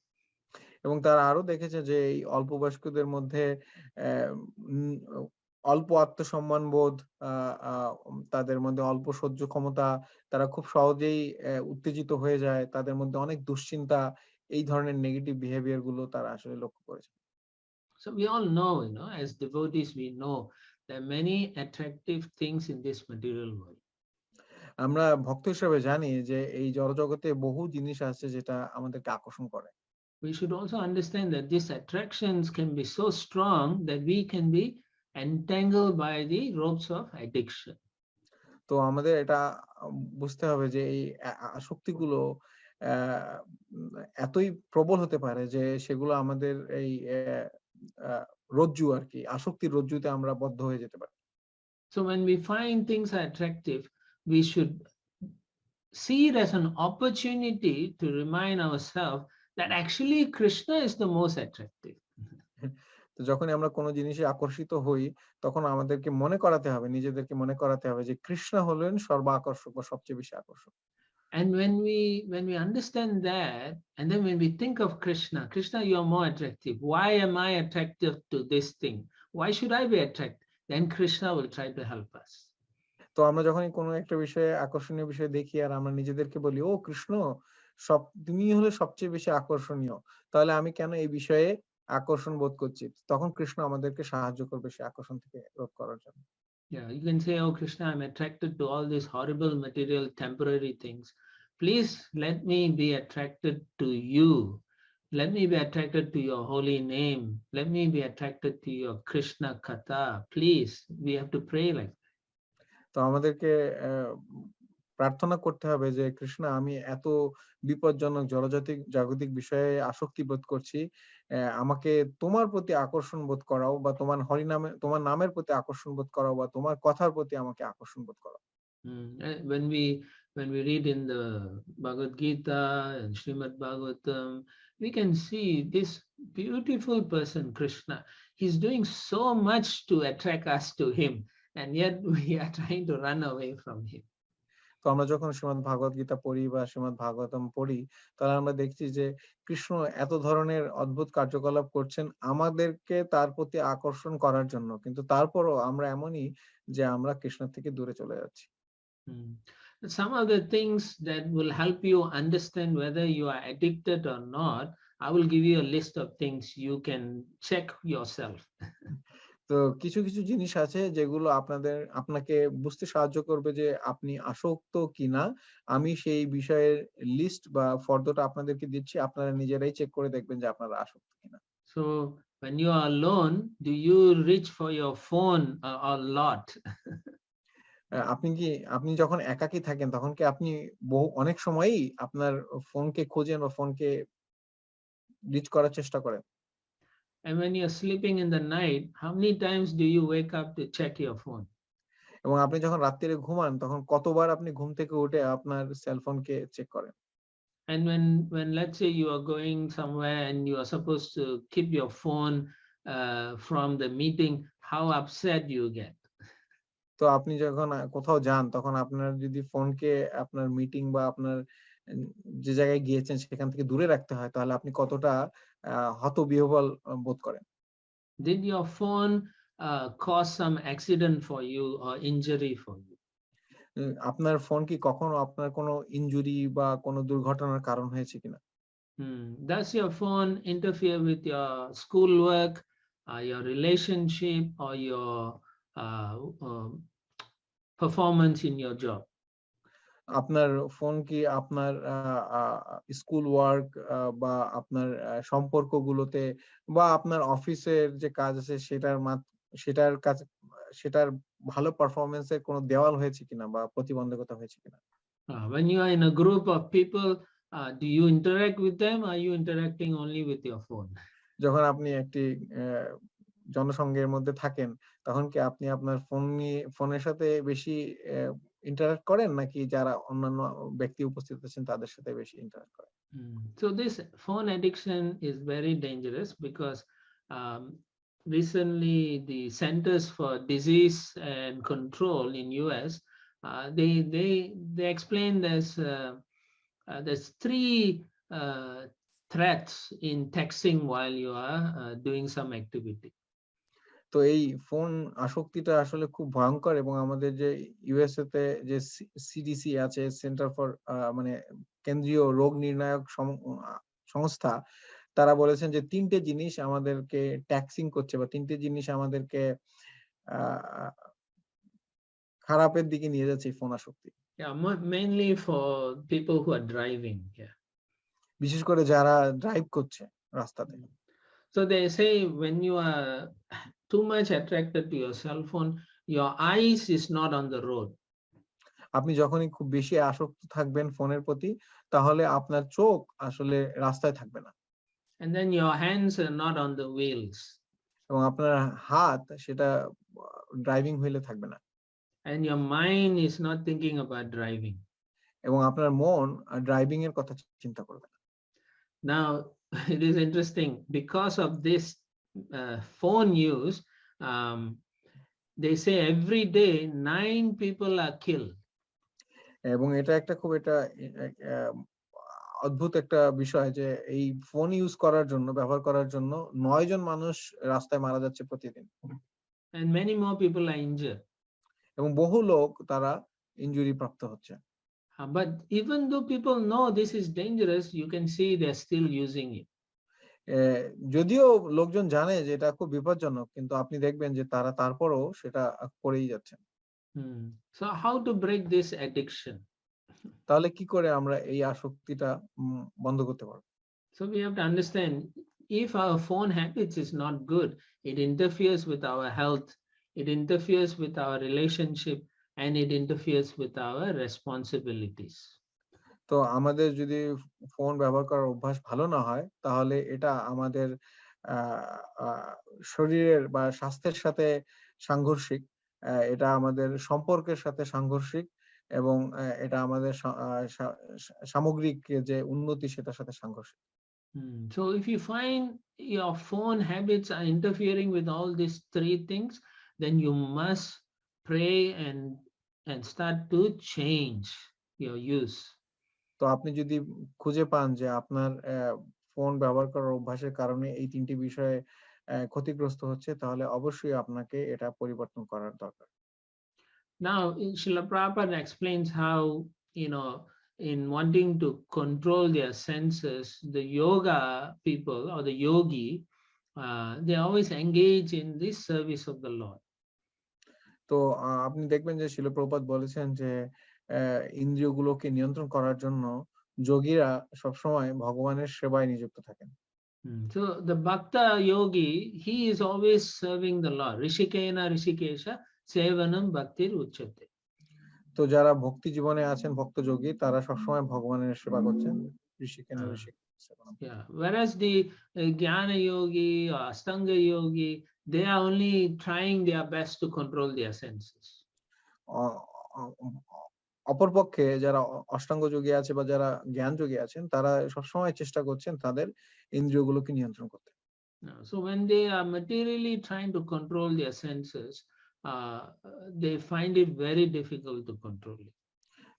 এবং তারা আরো দেখেছে যে এই অল্প বয়স্কদের মধ্যে অল্প আত্মসম্মান বোধ, তাদের মধ্যে অল্প সহ্য ক্ষমতা, তারা খুব সহজেই উত্তেজিত হয়ে যায়, তাদের মধ্যে অনেক দুশ্চিন্তা, এই ধরনের নেগেটিভ বিহেভিয়ার গুলো তারা আসলে লক্ষ্য করেছে। So we all know, as devotees, we know there are many attractive things in this material world. আমরা ভক্ত হিসেবে জানি যে এই জড়জগতে বহু জিনিস আছে যেটা আমাদেরকে আকর্ষণ করে। We should also understand that these attractions can be so strong that we can be entangled by the ropes of addiction. তো আমাদের এটা বুঝতে হবে যে এই আসক্তিগুলো এতই প্রবল হতে পারে যে সেগুলো আমাদের এই রজ্জু আর কি, আসক্তির রজ্জুতে আমরা বদ্ধ হয়ে যেতে পারি। So when we find things are attractive, we should see it as an opportunity to remind ourselves that actually Krishna is the most attractive. তো যখনই আমরা কোনো জিনিসে আকর্ষিত হই তখন আমাদেরকে মনে করাতে হবে, নিজেদেরকে মনে করাতে হবে যে কৃষ্ণ হলেন সর্বাকর্ষক বা সবচেয়ে বেশি আকর্ষক। And when we understand that, and then when we think of Krishna, you are more attractive. Why am I attractive to this thing? Why should I be attracted? Then Krishna will try to help us. তো আমরা যখনই কোনো একটা বিষয়ে আকর্ষণীয় বিষয় দেখি আর আমরা নিজেদেরকে বলি ও কৃষ্ণ তুমি হলে সবচেয়ে বেশি আকর্ষণীয়, তাহলে আমি কেন এই বিষয়ে আকর্ষণ বোধ করছি, তখন কৃষ্ণ আমাদেরকে সাহায্য করবে সেই আকর্ষণ থেকে রোধ করার জন্য। Yeah, you can say, oh Krishna, I'm attracted to all these horrible material temporary things. Please let me be attracted to you. Let me be attracted to your holy name. Let me be attracted to your Krishna Katha. Please, we have to pray like that. তো আমাদেরকে প্রার্থনা করতে হবে যে কৃষ্ণ, আমি এত বিপজ্জনক জাগতিক বিষয়ে আসক্তি বোধ করছি, আমাকে তোমার প্রতি আকর্ষণ বোধ করাও বা তোমার নামের প্রতি আকর্ষণ বোধ করাও বা তোমার কথার প্রতি আমাকে আকর্ষণ বোধ করাও। When we read in the Bhagavad Gita and Srimad Bhagavatam, we can see this beautiful person Krishna. He's doing so much to attract us to him, and yet we are trying to run away from him. তো আমরা যখন শ্রীমদ্ ভাগবত গীতা পড়ি বা শ্রীমদ্ ভাগবতম পড়ি, তাহলে আমরা দেখছি যে কৃষ্ণ এত ধরনের অদ্ভুত কার্যকলাপ করছেন আমাদেরকে তার প্রতি আকর্ষণ করার জন্য, কিন্তু তারপরও আমরা এমনই যে আমরা কৃষ্ণ থেকে দূরে চলে যাচ্ছি। Some of the things that will help you understand whether you are addicted or not, I will give you a list of things you can check yourself. তো কিছু কিছু জিনিস আছে যেগুলো আপনাকে বুঝতে সাহায্য করবে যে আপনি আসক্ত কিনা। আমি সেই বিষয়ের লিস্ট বা ফর্দটা আপনাদেরকে দিচ্ছি, আপনারা নিজেরাই চেক করে দেখবেন যে আপনারা আসক্ত কিনা। So when you are alone, do you reach for your phone a lot? আপনি যখন একাকী থাকেন তখন কি আপনি অনেক সময়ই আপনার ফোনকে খোঁজেন বা ফোনকে রিচ করার চেষ্টা করেন? And when you're sleeping in the night, how many times do you wake up to check your phone? এবং আপনি যখন রাত্তিরে ঘুমান তখন কতবার আপনি ঘুম থেকে উঠে আপনার সেলফোনকে চেক করেন? And when let's say you are going somewhere and you are supposed to keep your phone from the meeting, how upset you get? তো আপনি যখন কোথাও যান তখন আপনার যদি ফোনকে আপনার মিটিং বা আপনার এন যে জায়গায় গিয়েছেন সেখান থেকে দূরে রাখতে হয় তাহলে আপনি কতটা হতবিহ্বল বোধ করেন? Did your phone cause some accident for you or injury for you? আপনার ফোন কি কখনো আপনার কোনো ইনজুরি বা কোনো দুর্ঘটনার কারণ হয়েছে কিনা? Does your phone interfere with your schoolwork, your relationship, or your uh, uh, performance in your job? আপনার ফোন কি আপনার স্কুল ওয়ার্ক বা আপনার সম্পর্কগুলোতে বা আপনার অফিসের যে কাজ আছে সেটার কাজ সেটার ভালো পারফরম্যান্স এর কোনো দেওয়াল হয়েছে কিনা বা প্রতিবন্ধকতা হয়েছে কিনা? When you are in a group of people, do you interact with them? Or are you interacting only with your phone? যখন আপনি একটি জনসংঘের মধ্যে থাকেন, তখন কি আপনি আপনার ফোনের সাথে বেশি ইন্টারেক্ট করেন নাকি যারা অন্যান্য ব্যক্তি উপস্থিত আছেন তাদের সাথে বেশি ইন্টারেক্ট করেন? So this phone addiction is very dangerous because um, recently the Centers for Disease and Control in US they explain there's three threats in texting while you are doing some activity. তো এই phone আসক্তিটা আসলে খুব ভয়ংকর এবং আমাদের যে USA তে যে সিডিসি আছে, সেন্টার ফর মানে কেন্দ্রীয় রোগ নির্ণায়ক সংস্থা, তারা বলেছেন যে ৩ টে জিনিস আমাদেরকে ট্যাক্সিং করছে বা ৩ টে জিনিস আমাদেরকে আ খারাপের দিকে নিয়ে যাচ্ছে এই ফোন আসক্তি। Yeah, mainly for people who are driving. Yeah. বিশেষ করে যারা ড্রাইভ করছে রাস্তাতে। So they say when you are too much attracted to your cell phone, your eyes is not on the road. আপনি যখনই খুব বেশি আসক্ত থাকবেন ফোনের প্রতি, তাহলে আপনার চোখ আসলে রাস্তায় থাকবে না। And then your hands are not on the wheels. এবং আপনার হাত সেটা ড্রাইভিং হুইলে থাকবে না। And your mind is not thinking about driving. এবং আপনার মন ড্রাইভিং এর কথা চিন্তা করবে না। Now, it is interesting because of this phone use, they say every day 9 people are killed. এবং এটা একটা খুব অদ্ভুত একটা বিষয় যে এই ফোন ব্যবহার করার জন্য ৯ জন মানুষ রাস্তায় মারা যাচ্ছে প্রতিদিন। And many more people are injured. এবং বহু লোক তারা ইনজুরি প্রাপ্ত হচ্ছে। But even though people know this is dangerous, you can see they're still using it. যদিও লোকজন জানে যে এটা খুব বিপজ্জনক, কিন্তু আপনি দেখবেন যে তারা তারপরও সেটা করেই যাচ্ছেন। So how to break this addiction? তাহলে কি করে আমরা এই আসক্তিটা বন্ধ করতে পারব? So we have to understand if our phone habits is not good, it interferes with our health, it interferes with our relationship, and it interferes with our responsibilities. তো আমাদের যদি ফোন ব্যবহার করার অভ্যাস ভালো না হয়, তাহলে এটা আমাদের শরীরের বা স্বাস্থ্যের সাথে সাংঘর্ষিক। এটা আমাদের সম্পর্কের সাথে সাংঘর্ষিক এবং এটা আমাদের সামগ্রিক যে উন্নতি সেটার সাথে সাংঘর্ষিক। So if you find your phone habits are interfering with all these three things, then you must pray and start to change your use. তো আপনি যদি খুঁজে পান যে আপনার ফোন ব্যবহার করার অভ্যাসের কারণে এই ৩ টি বিষয়ে ক্ষতিগ্রস্ত হচ্ছে, তাহলে অবশ্যই আপনাকে এটা পরিবর্তন করার দরকার। Now, Srila Prabhupada explains how, in wanting to control their senses, the yoga people or the yogi they always engage in this service of the Lord. তো আপনি দেখবেন যে শিল প্রভুপাদ বলেছেন যে ইন্দ্রিয়গুলোকে নিয়ন্ত্রণ করার জন্য যোগীরা সবসময় ভগবানের সেবায় নিযুক্ত থাকেন। So the Bhakta yogi, he is always serving the Lord. Rishikena Rishikesha Sevanam Bhaktir Uchyate. তো যারা ভক্তি জীবনে আছেন ভক্ত যোগী তারা সবসময় ভগবানের সেবা করছেন। ঋষিকেন Yeah, whereas the Jnana yogi or Astanga yogi, they are only trying their best to control their senses. অপরপক্ষে যারা অষ্টাঙ্গ যোগী আছে বা যারা জ্ঞান যোগী আছেন তারা সবসময় চেষ্টা করছেন তাদের ইন্দ্রিয়গুলোকে নিয়ন্ত্রণ করতে। So when they are materially trying to control their senses, they find it very difficult to control it.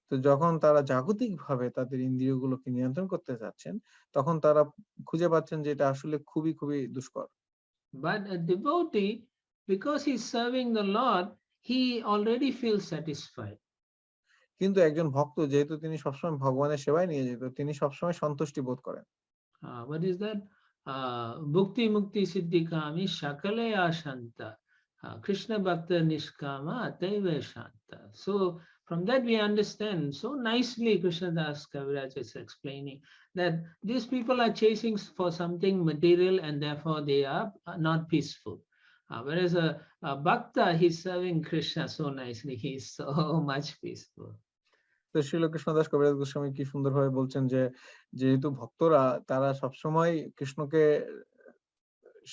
তো যখন তারা জাগতিকভাবে তাদের ইন্দ্রিয়গুলোকে নিয়ন্ত্রণ করতে যাচ্ছেন তখন তারা খুঁজে পাচ্ছেন যে এটা আসলে খুবই খুবই দুষ্কর। But a devotee, because he's serving the Lord, he already feels satisfied. কিন্তু একজন ভক্ত যেহেতু তিনি সবসময় ভগবানের সেবায় নিয়োজিত তিনি সবসময় সন্তুষ্টি বোধ করেন। What is that? Bhukti mukti siddhi kami shakale ashanta. Krishna bhakta nishkama ataiva shanta. So from that we understand so nicely Krishnadas Kaviraj is explaining that these people are chasing for something material and therefore they are not peaceful. Whereas a bhakta, he's serving Krishna so nicely, he is so much peaceful. তো শ্রীল কৃষ্ণদাস কবিরাজ গোস্বামী কি সুন্দরভাবে বলছেন যে যেহেতু ভক্তরা তারা সবসময় কৃষ্ণকে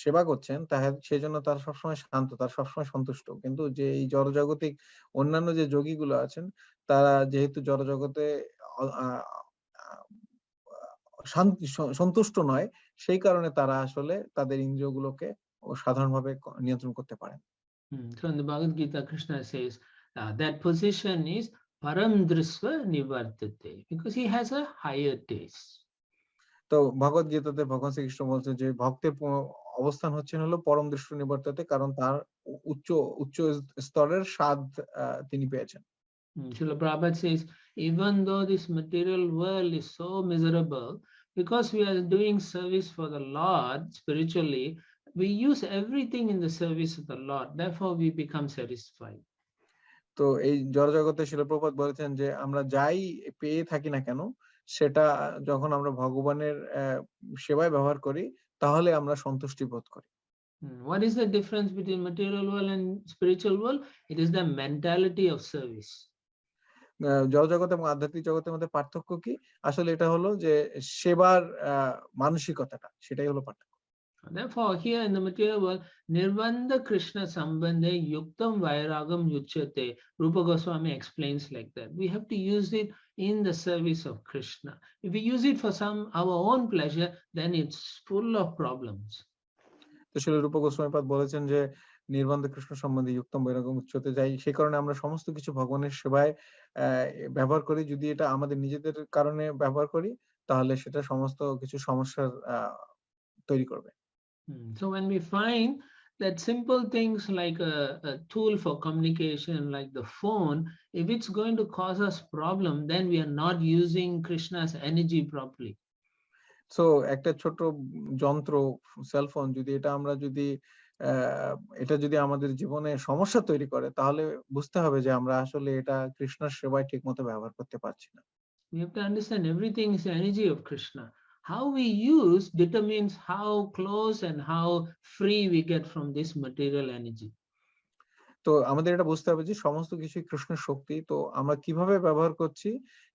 সেবা করছেন সেই জন্য তারা সবসময় শান্ত, তারা সবসময় সন্তুষ্ট। কিন্তু যে এই জড়জাগতিক অন্যান্য যে যোগীগুলো আছেন তারা যেহেতু জড়জগতে সন্তুষ্ট নয় সেই কারণে তারা আসলে তাদের ইন্দ্রিয়গুলোকে সাধারণভাবে নিয়ন্ত্রণ করতে পারেন। So in the Bhagavad Gita, Krishna says that position is param drisva nivartate, because he has a higher taste. তো ভগবদ গীতাতে ভগবান শ্রীকৃষ্ণ বলছেন যে ভক্তের অবস্থান হচ্ছে হলো পরম দৃষ্টি নিবর্ততে, কারণ তার উচ্চ উচ্চ স্তরের স্বাদ তিনি পেয়েছেন। Srila Prabhupada says, even though this material world is so miserable, because we are doing service for the Lord spiritually, we use everything in the service of the Lord. Therefore, we become satisfied. তো এই জড়জগতে শিল প্রভুপাদ বলেছেন যে আমরা যাই পেয়ে থাকি না কেন সেটা যখন আমরা ভগবানের সেবায় ব্যবহার করি তাহলে আমরা সন্তুষ্টি বোধ করি। What is the difference between material world and spiritual world? It is the mentality of service. জড়জগৎ এবং আধ্যাত্মিক জগতের মধ্যে পার্থক্য কি? আসলে এটা হলো যে সেবার মানসিকতাটা, সেটাই হলো পার্থক্য। Therefore, here in the material world, Nirbandha Krishna Sambandhe Yuktam Vairagam Yuchyate. Rupa Goswami explains like that. We have to use it in the service of Krishna. If we use it for our own pleasure, then it's full of problems. তো শিল রূপ গোস্বামীপাদ বলেছেন যে নির্বান্ধ কৃষ্ণ সম্বন্ধে যুক্তম বৈরাগ্যম উচ্চতে যাই, সেই কারণে আমরা সমস্ত কিছু ভগবানের সেবায় ব্যবহার করি। যদি এটা আমাদের নিজেদের কারণে ব্যবহার করি তাহলে সেটা সমস্ত কিছু সমস্যার তৈরি করবে। So when we find that simple things like a tool for communication like the phone, if it's going to cause us problem, then we are not using Krishna's energy properly. So একটা ছোট যন্ত্র cellphone যদি এটা আমরা যদি এটা যদি আমাদের জীবনে সমস্যা তৈরি করে তাহলে বুঝতে হবে যে আমরা আসলে এটা কৃষ্ণের সেবায় ঠিকমতো ব্যবহার করতে পারছি না। We have to understand everything is the energy of Krishna. How we use determines how close and how free we get from this material energy. তো আমাদের এটা বুঝতে হবে যে সমস্ত কিছু কৃষ্ণের শক্তি, তো আমরা কিভাবে ব্যবহার করছি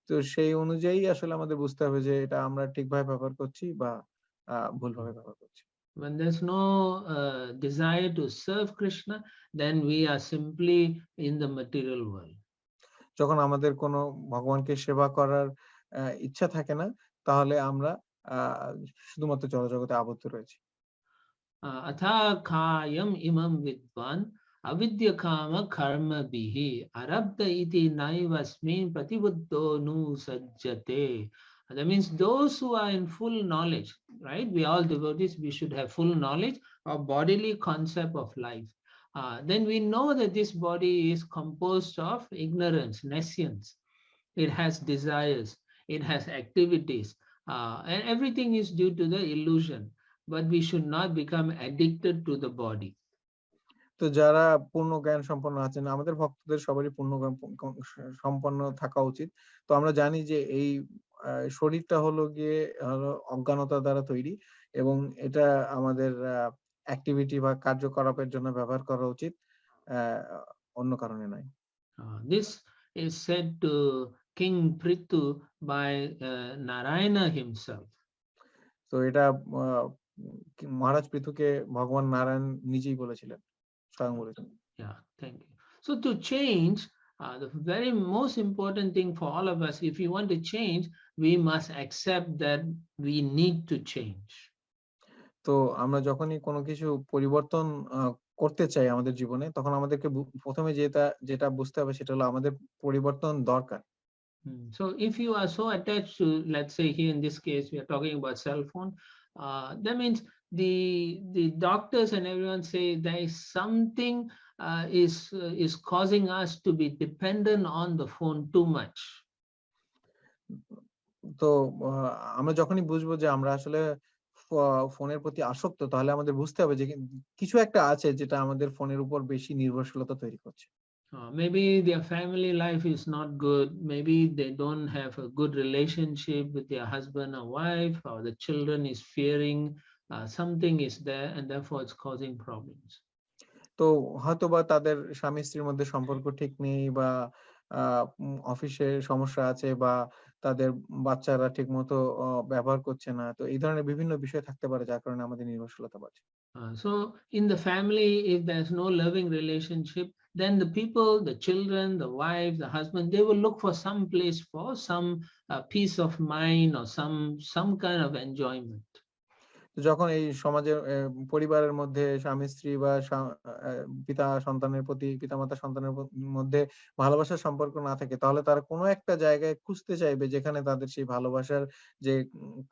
তো সেই অনুযায়ী আসলে আমাদের বুঝতে হবে যে এটা আমরা ঠিকভাবে ব্যবহার করছি বা ভুলভাবে ব্যবহার করছি। When there's no desire to serve Krishna, then we are simply in the material world. যখন আমাদের কোনো ভগবানকে সেবা করার ইচ্ছা থাকে না তাহলে আমরা শুধুমাত্র জড়জগতে আবদ্ধ রয়েছি। Atha kayam imam vidvan avidya kama karma bihi arabdha iti naivasmin pratibuddho nu sajjate. That means those who are in full knowledge, right? We all devotees, we should have full knowledge of bodily concept of life. Then we know that this body is composed of ignorance, nescience. It has desires, it has activities, and everything is due to the illusion. but we should not become addicted to the body. তো যারা পূর্ণ জ্ঞান সম্পন্ন আছেন, আমাদের ভক্তদের সবারই পূর্ণ জ্ঞান সম্পন্ন থাকা উচিত। তো আমরা জানি যে এই শরীরটা হলো গিয়ে অজ্ঞানতা দ্বারা তৈরি, এবং এটা আমাদের অ্যাক্টিভিটি বা কার্যকলাপের জন্য ব্যবহার করা উচিত, অন্য কারণে নয়। This is said to King Prithu by Narayana himself. তো এটা মহারাজ পৃথুকে ভগবান নারায়ণ নিজেই বলেছিলেন, স্বয়ং বলেছিলেন। Yeah, thank you. So to change, the very most important thing for all of us, if we want to change, we must accept that we need to change. তো আমরা যখনই কোনো কিছু পরিবর্তন করতে চাই আমাদের জীবনে, তখন আমাদেরকে প্রথমে যেটা বুঝতে হবে সেটা হলো আমাদের পরিবর্তন দরকার। So if you are so attached to, let's say here in this case, we are talking about cell phone, that means the doctors and everyone say there is something is causing us to be dependent on the phone too much. তো আমরা যখনই বুঝবো যে আমরা আসলে ফোনের প্রতি আসক্ত, তাহলে আমাদের বুঝতে হবে যে কিছু একটা আছে যেটা আমাদের ফোনের উপর বেশি নির্ভরশীলতা তৈরি করছে। Maybe their family life is not good. Maybe they don't have a good relationship with their husband or wife, or the children is fearing something is there, and therefore it's causing problems. তো হয়তোবা তাদের স্বামী স্ত্রীর মধ্যে সম্পর্ক ঠিক নেই, বা অফিসে সমস্যা আছে, বা তাদের বাচ্চারা ঠিক মতো ব্যবহার করছে না। তো এই ধরনের বিভিন্ন বিষয় থাকতে পারে যার কারণে আমাদের নির্ভরশীলতা বাড়ছে। So in the family, if there's no loving relationship, then the people, the children, the wife, the husband, they will look for some place for some peace of mind or some kind of enjoyment. যখন এই সমাজের পরিবারের মধ্যে স্বামী স্ত্রী বা পিতামাতা সন্তানের মধ্যে ভালোবাসার সম্পর্ক না থাকে, তাহলে তারা কোনো একটা জায়গায় খুঁজতে চাইবে যেখানে তাদের সেই ভালোবাসার যে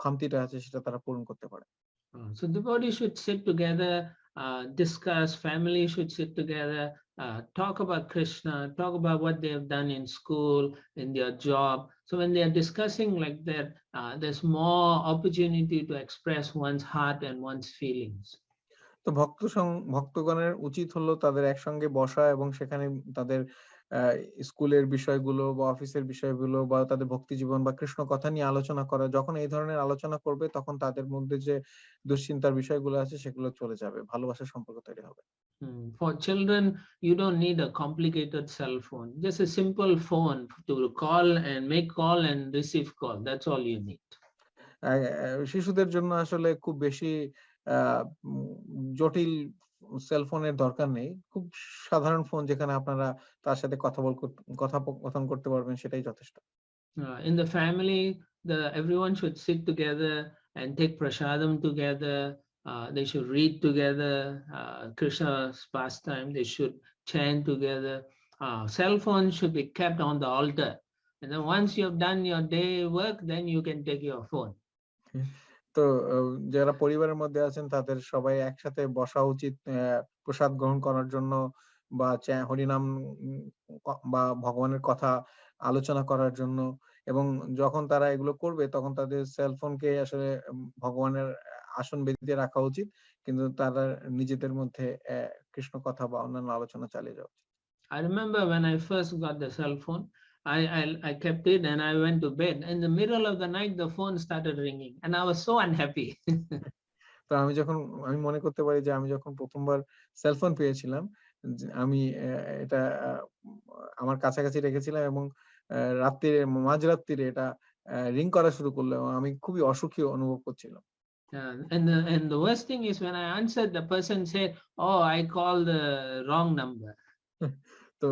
খামতিটা আছে সেটা তারা পূরণ করতে পারে। So the body should sit together, discuss, family should sit together, talk about Krishna, talk about what they have done in school, in their job. So when they are discussing like that, there's more opportunity to express one's heart and one's feelings. তো ভক্তগণের উচিত হলো তাদের একসঙ্গে বসা এবং সেখানে তাদের স্কুলের বিষয়গুলো বা অফিসের বিষয়গুলো বা তাদের ভক্তি জীবন বা কৃষ্ণ কথা নিয়ে আলোচনা করা। যখন এই ধরনের আলোচনা করবে তখন তাদের মধ্যে যে দুশ্চিন্তার বিষয়গুলো আছে সেগুলো চলে যাবে, ভালোবাসার সম্পর্ক তৈরি হবে। For children, you don't need a complicated cell phone. Just a simple phone to call and make call and receive call. That's all you need. শিশুদের জন্য আসলে খুব বেশি জটিল সেলফোনের দরকার নেই। খুব সাধারণ ফোন যেখানে আপনারা তার সাথে কথোপকথন করতে পারবেন, সেটাই যথেষ্ট। In the family, everyone should sit together and take prasadam together. They should read together Krishna's pastime. They should chant together. Cell phone should be kept on the altar. And then once you have done your day work, then you can take your phone. তো যারা পরিবারের মধ্যে আছেন তাদের সবাই একসাথে বসা উচিত প্রসাদ গ্রহণ করার জন্য, বা হরিনাম বা ভগবানের কথা আলোচনা করার জন্য। এবং যখন তারা এগুলো করবে তখন তাদের সেলফোনকে আসলে ভগবানের আসন বেদিতে রাখা উচিত, কিন্তু তারা নিজেদের মধ্যে কৃষ্ণ কথা বা অন্যান্য আলোচনা চালিয়ে যাওয়া উচিত। I remember when I first got the cell phone, I kept it and I went to bed. In the middle of the night, the phone started ringing and I was so unhappy. তো আমি মনে করতে পারি যে আমি যখন প্রথমবার cellphone পেয়েছিলাম, আমি এটা আমার কাছাকাছি রেখেছিলাম এবং মাঝরাত্রিরে এটা রিং করা শুরু করলো এবং আমি খুবই অসুখী অনুভব করছিলাম। And the worst thing is when I answered, the person said, "Oh, I called the wrong number." তো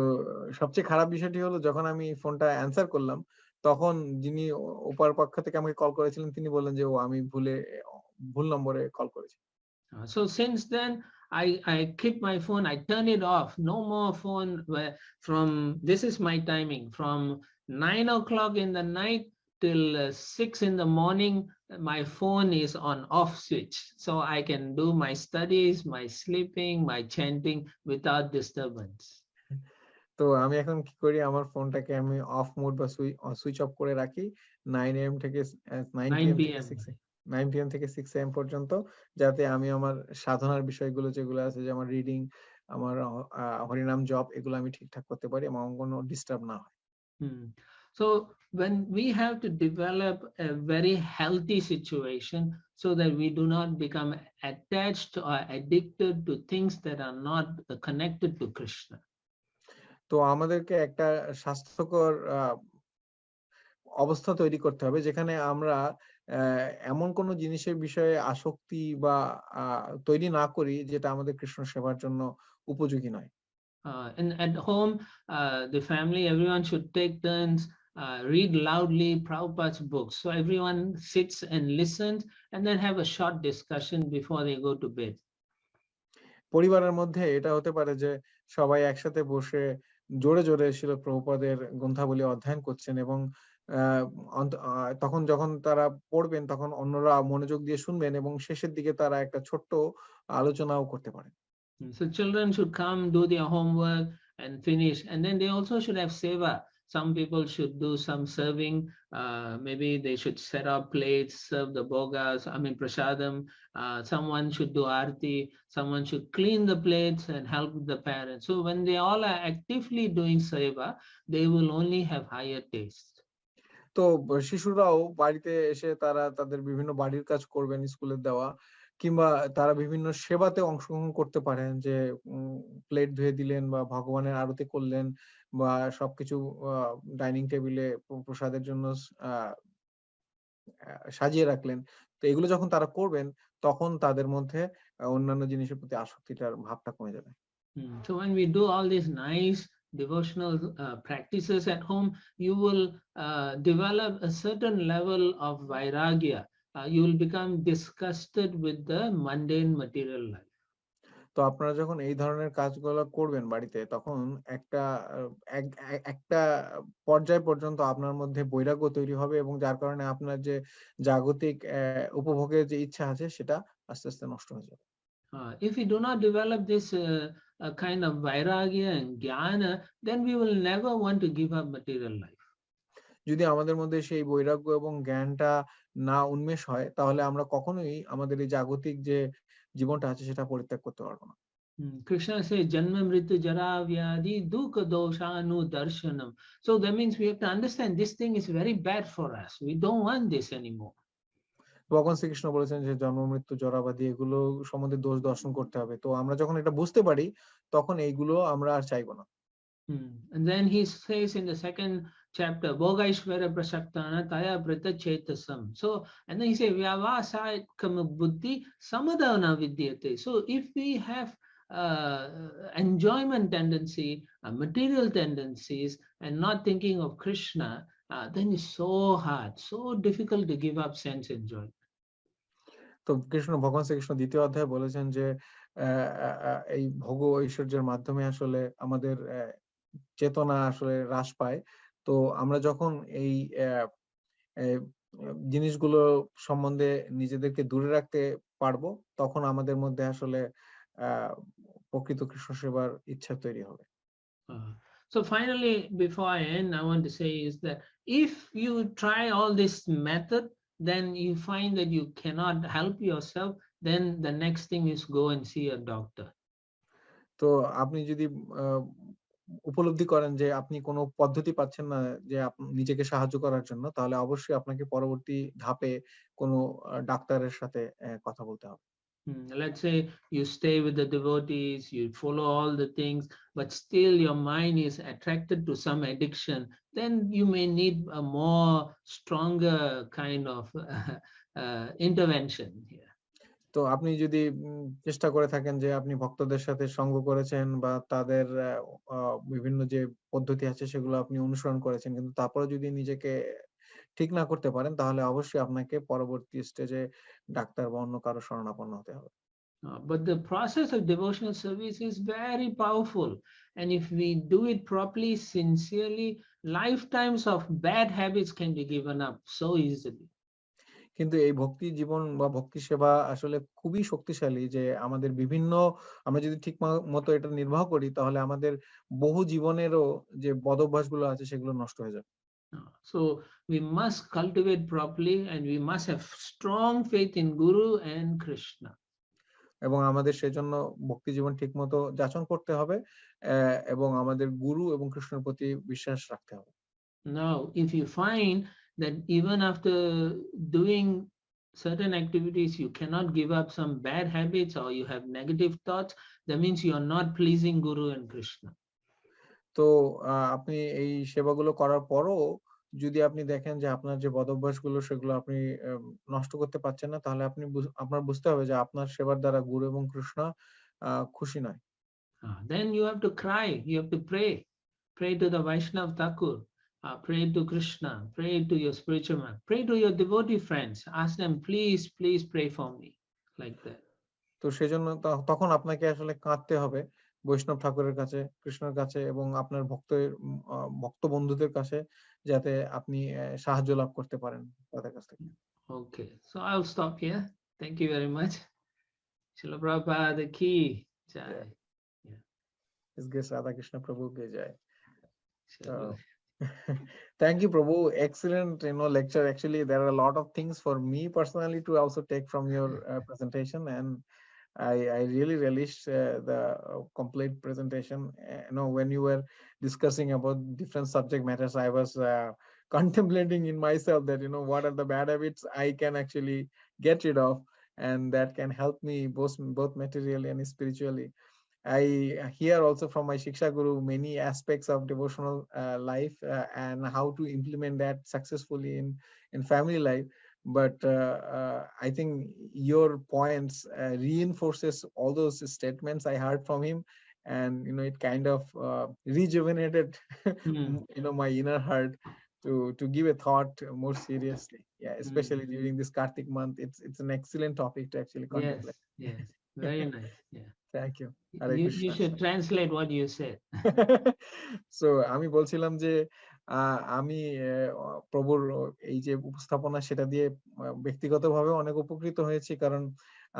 সবচেয়ে খারাপ বিষয়টি হলো যখন আমি ফোনটা অ্যানসার করলাম, তখন যিনি ওপার পক্ষ থেকে আমাকে কল করেছিলেন তিনি বললেন যে আমি ভুল নম্বরে কল করেছি। So since then I keep my phone, I turn it off. No more phone this is my timing from 9 o'clock in the night till 6 in the morning. My phone is on off switch, so I can do my studies, my sleeping, my chanting without disturbance. তো আমি এখন কি করি, আমার ফোনটাকে আমি of mode বা switch off করে রাখি 9 AM থেকে 9 PM থেকে 9 PM থেকে 6 AM পর্যন্ত, যাতে আমি আমার সাধনার বিষয়গুলো যেগুলো আছে, যে আমার রিডিং, আমার হরিনাম জপ, এগুলো আমি ঠিকঠাক করতে পারি এবং কোনো ডিস্টার্ব না হয়। Hmm. So when we have to develop a very healthy situation so that we do not become attached or addicted to things that are not connected to Krishna. তো আমাদেরকে একটা স্বাস্থ্যকর অবস্থা তৈরি করতে হবে, যেখানে আমরা এমন কোনো জিনিসের বিষয়ে আসক্তি বা তৈরি না করি যেটা আমাদের কৃষ্ণ সেবার জন্য উপযোগী নয়। And at home, the family, everyone should take turns, read loudly Prabhupada's books. So everyone sits and listens and then have a short discussion before they go to bed. পরিবারের মধ্যে এটা হতে পারে যে সবাই একসাথে বসে জোরে জোরে শিল প্রভুপাদের গ্রন্থাবলী অধ্যয়ন করছেন এবং তখন যখন তারা পড়বেন তখন অন্যরা মনোযোগ দিয়ে শুনবেন এবং শেষের দিকে তারা একটা ছোট্ট আলোচনাও করতে পারেন। So children should come, do their homework and finish, and then they also should have seva. Some people should do some serving. Maybe they should set up plates, serve the bogas, prasadam. Someone should do arti. Someone should clean the plates and help the parents. So when they all are actively doing seva, they will only have higher taste. তো শিশুরাও বাড়িতে এসে তারা তাদের বিভিন্ন বাড়ির কাজ করবেন, স্কুলের দেওয়া, কিংবা তারা বিভিন্ন সেবাতে অংশগ্রহণ করতে পারেন, যে প্লেট ধুয়ে দিলেন বা ভগবানের আরতি করলেন বা সবকিছু ডাইনিং টেবিলে প্রসাদের জন্য সাজিয়ে রাখলেন। তো এগুলো যখন তারা করবেন তখন তাদের মধ্যে অন্যান্য জিনিসের প্রতি আসক্তিটার ভাবটা কমে যাবে। So when we do all these nice devotional practices at home, you will develop a certain level of vairagya. You will become disgusted with the mundane material life. তো আপনারা যখন এই ধরনের কাজগুলো করবেন বাড়িতে, তখন একটা একটা পর্যায় পর্যন্ত আপনার মধ্যে বৈরাগ্য তৈরি হবে এবং যার কারণে আপনার যে জাগতিক উপভোগের যে ইচ্ছা আছে সেটা আস্তে আস্তে নষ্ট হয়ে যাবে। If we do not develop this kind of vairagya and jnana, then we will never want to give up material life. যদি আমাদের মধ্যে সেই বৈরাগ্য এবং জ্ঞানটা না উন্মেষ হয়, তাহলে আমরা কখনোই আমাদের এই জাগতিক যে জীবনটা আছে সেটা পরিত্যাগ করতে পারবো না। Krishna says janma mritu jara vyadi dukha doshanu darshanam. So that means we have to understand this thing is very bad for us. We don't want this anymore. ভগবান শ্রীকৃষ্ণ বলেছেন যে জন্ম মৃত্যু জরাবাদি এগুলো সম্বন্ধে দোষ দর্শন করতে হবে। তো আমরা যখন এটা বুঝতে পারি তখন এইগুলো আমরা আর চাইবো না। And then he says in the second chapter, Bhogaishvara prasaktana taya prita chetasam. So, and then he says, Vyavasaya kama buddhi samadana vidyate. So if we have enjoyment tendency, material tendencies, and not thinking of Krishna, then it's so hard, so difficult to give up sense enjoyment. তো ভগবান শ্রীকৃষ্ণ দ্বিতীয় অধ্যায়ে বলেছেন যে এই ভোগ ঐশ্বর্যের মাধ্যমে আসলে আমাদের চেতনা আসলে হ্রাস পায়। তো আমরা যখন এই জিনিসগুলো সম্বন্ধে নিজেদেরকে দূরে রাখতে পারবো, তখন আমাদের মধ্যে আসলে প্রকৃত কৃষ্ণ সেবার ইচ্ছা তৈরি হবে। So finally, before I end, I want to say is that if you try all this method, then you find that you cannot help yourself, then the next thing is go and see a doctor. তো আপনি যদি উপলব্ধি করেন যে আপনি কোনো পদ্ধতি পাচ্ছেন না যে নিজেকে সাহায্য করার জন্য, তাহলে অবশ্যই আপনাকে পরবর্তী ধাপে কোনো ডাক্তারের সাথে কথা বলতে হবে। Let's say you stay with the devotees, you follow all the things, but still your mind is attracted to some addiction, then you may need a more stronger kind of intervention here. তো আপনি যদি চেষ্টা করে থাকেন যে আপনি ভক্তদের সাথে সঙ্গ করেছেন বা তাদের বিভিন্ন যে পদ্ধতি আছে সেগুলো আপনি অনুসরণ করেছেন, কিন্তু তারপরে যদি নিজেকে ঠিক না করতে পারেন, তাহলে অবশ্যই আপনাকে পরবর্তী স্টেজে ডাক্তার বা অন্য কারো শরণাপন্ন হতে হবে। But the process of devotional service is very powerful, and if we do it properly, sincerely, lifetimes of bad habits can be given up so easily. কিন্তু এই ভক্তি জীবন বা ভক্তি সেবা আসলে খুবই শক্তিশালী, যে আমাদের বিভিন্ন আমরা যদি ঠিক মতো এটা নির্বাহ করি তাহলে আমাদের বহু জীবনেরও যে বদ অভ্যাসগুলো আছে সেগুলো নষ্ট হয়ে যাবে। So we must cultivate properly, and we must have strong faith in Guru and Krishna. এবং আমাদের সেজন্য ভক্তি জীবন ঠিকমতো যাচন করতে হবে এবং আমাদের গুরু এবং কৃষ্ণের প্রতি বিশ্বাস রাখতে হবে। Now, if you find that even after doing certain activities, you cannot give up some bad habits or you have negative thoughts, that means you are not pleasing Guru and Krishna. তো আপনি এই সেবাগুলো করার পরও যদি আপনি দেখেন যে আপনার যে বদঅভ্যাসগুলো সেগুলো আপনি নষ্ট করতে পারছেন না, তাহলে আপনি আপনার বুঝতে হবে যে আপনার সেবার দ্বারা গুরু এবং কৃষ্ণ খুশি নয়। Then you have to cry, you have to pray to the Vaishnav Thakur, pray to Krishna, pray to your spiritual man, pray to your devotee friends, ask them, please pray for me, like that. তো সেজন্য তখন আপনাকে আসলে কাঁদতে হবে বৈষ্ণব ঠাকুরের কাছে, কৃষ্ণের কাছে এবং আপনার ভক্ত বন্ধুদের কাছে, যাতে আপনি সাহায্য লাভ করতে পারেন তাদের কাছ থেকে। Okay, so I'll stop here. Thank you very much. Srila Prabhupada ki jai. His Grace Radha Krishna Prabhu ki jai. So, thank you, Prabhu. Excellent, lecture. Actually, there are a lot of things for me personally to also take from your presentation, and I really relished the complete presentation. When you were discussing about different subject matters, I was contemplating in myself that what are the bad habits I can actually get rid of, and that can help me both materially and spiritually. I hear also from my Shiksha Guru many aspects of devotional life and how to implement that successfully in family life. But I think your points reinforces all those statements I heard from him, and it kind of rejuvenated my inner heart to give a thought more seriously. Yeah, especially during this Kartik month, it's an excellent topic to actually contemplate. Yes, very nice. Yeah. Thank you. You should translate what you said. So আমি বলছিলাম যে আমি প্রভুর এই যে উপস্থাপনা সেটা দিয়ে ব্যক্তিগতভাবে অনেক উপকৃত হয়েছি, কারণ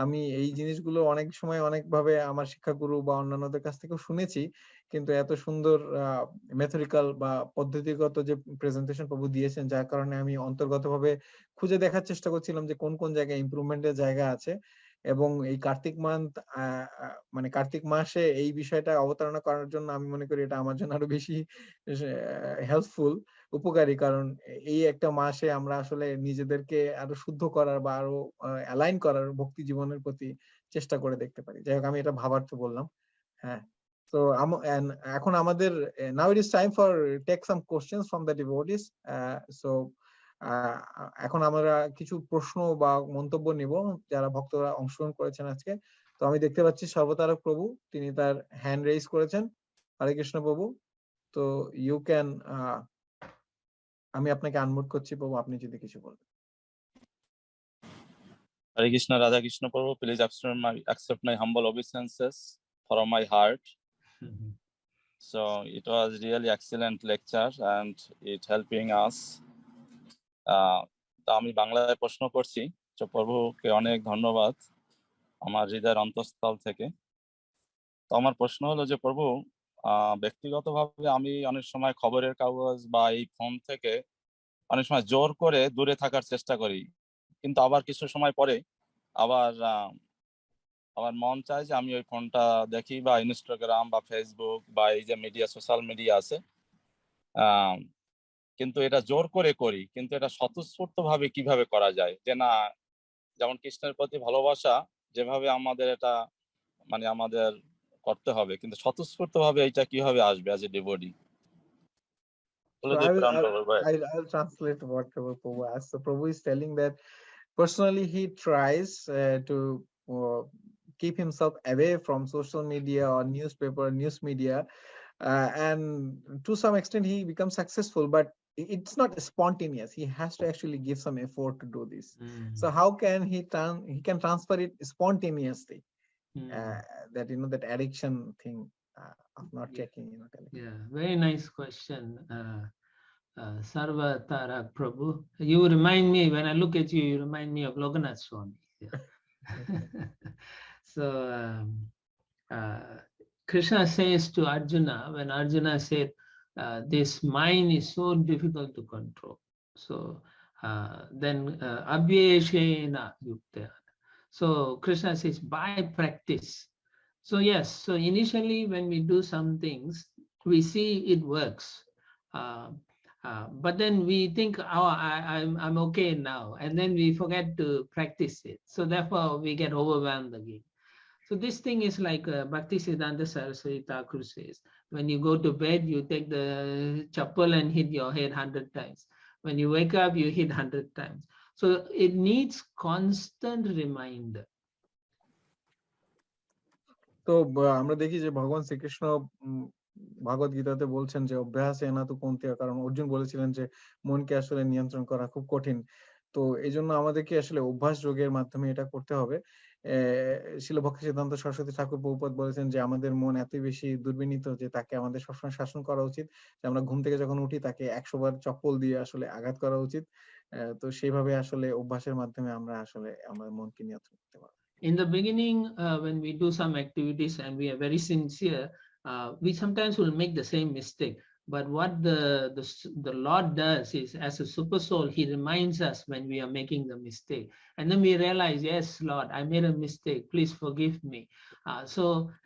আমি এই জিনিসগুলো অনেক সময় অনেকভাবে আমার শিক্ষাগুরু বা অন্যান্যদের কাছ থেকেও শুনেছি, কিন্তু এত সুন্দর মেথডিক্যাল বা পদ্ধতিগত যে প্রেজেন্টেশন প্রভু দিয়েছেন, যার কারণে আমি অন্তর্গতভাবে খুঁজে দেখার চেষ্টা করছিলাম যে কোন কোন জায়গায় ইমপ্রুভমেন্টের জায়গা আছে। এবং এই কার্তিক মান্থ মানে কার্তিক মাসে এই বিষয়টা অবতারণা করার জন্য আমি মনে করি এটা আমার জন্য আরো বেশি হেল্পফুল, উপকারী, কারণ এই একটা মাসে আমরা আসলে নিজেদেরকে আরো শুদ্ধ করার বা আরো অ্যালাইন করার ভক্তি জীবনের প্রতি চেষ্টা করে দেখতে পারি। যাই হোক, আমি এটা ভাবার্থ বললাম। হ্যাঁ, তো এখন আমাদের now it is time for take some questions from the devotees. So এখন আমরা কিছু প্রশ্ন বা মন্তব্য নিব যারা ভক্তরা অংশগ্রহণ করেছেন আজকে। তো আমি দেখতে পাচ্ছি সর্বতারক প্রভু, তিনি তার হ্যান্ড রেইজ করেছেন। হরে কৃষ্ণ প্রভু, তো ইউ ক্যান, আমি আপনাকে আনমিউট করছি প্রভু, আপনি যদি কিছু বলেন। Hare Krishna, Radha Krishna Prabhu, please accept my humble obeisances from my heart. So it was really excellent lecture and it helping us. তো আমি বাংলায় প্রশ্ন করছি। তো প্রভুকে অনেক ধন্যবাদ আমার হৃদয়ের অন্তঃস্থল থেকে। তো আমার প্রশ্ন হলো যে প্রভু, ব্যক্তিগতভাবে আমি অনেক সময় খবরের কাগজ বা এই ফোন থেকে অনেক সময় জোর করে দূরে থাকার চেষ্টা করি, কিন্তু আবার কিছু সময় পরে আবার মন চায় যে আমি ওই ফোনটা দেখি, বা ইনস্টাগ্রাম বা ফেসবুক বা এই যে মিডিয়া, সোশ্যাল মিডিয়া আছে, কিন্তু এটা জোর করে করি। কিন্তু এটা স্বতঃস্ফূর্ত ভাবে কিভাবে করা যায়, যে না, যেমন কৃষ্ণের প্রতি ভালোবাসা যেভাবে আমাদের এটা মানে আমাদের করতে হবে, কিন্তু স্বতঃস্ফূর্ত ভাবে এটা কিভাবে আসবে as a devotee? I'll translate what Prabhu asked. So Prabhu is telling that personally he tries to keep himself away from social media or news media, and to some extent he becomes successful, but it's not spontaneous. He has to actually give some effort to do this. So how can he can transfer it spontaneously? That that addiction thing of not checking. Yeah, very nice question. Sarva Tarak Prabhu, you remind me, when I look at you, you remind me of Lokanath Swami. Yeah. So Krishna says to Arjuna, when Arjuna said, this mind is so difficult to control. So then abhyeshena yuktya. So Krishna says by practice. So yes, so initially when we do some things, we see it works. But then we think, oh, I'm okay now, and then we forget to practice it. So therefore we get overwhelmed again. So this thing is like Bhaktisiddhanta Saraswati Thakur says, when you go to bed, you take the chappal and hit your head 100 times. When you wake up, you hit 100 times. So it needs constant reminder. তো আমরা দেখি যে ভগবান শ্রীকৃষ্ণ ভাগবত গীতাতে বলছেন যে অভ্যাসে না তো কুন্তিয়া, কারণ অর্জুন বলেছিলেন যে মনকে আসলে নিয়ন্ত্রণ করা খুব কঠিন। তো এই জন্য আমাদেরকে আসলে অভ্যাস যোগের মাধ্যমে এটা করতে হবে। শ্রীল ভক্তিসিদ্ধান্ত সরস্বতী ঠাকুর প্রভুপাদ বলেছেন যে আমাদের মন এত বেশি দুর্বিনীত যে তাকে আমাদের সবসময় শাসন করা উচিত, যে আমরা ঘুম থেকে যখন উঠি তাকে 100 বার চপ্পল দিয়ে আসলে আঘাত করা উচিত। তো সেইভাবে আসলে অভ্যাসের মাধ্যমে আমরা আসলে আমাদের মনকে নিয়ন্ত্রণ করতে পারবো। In the beginning, when we do some activities and we are very sincere, we sometimes will make the same mistake. But what the Lord does is, as a super soul, he reminds us when we are making the mistake. And then we realize, yes, Lord, I made a mistake. Please forgive me.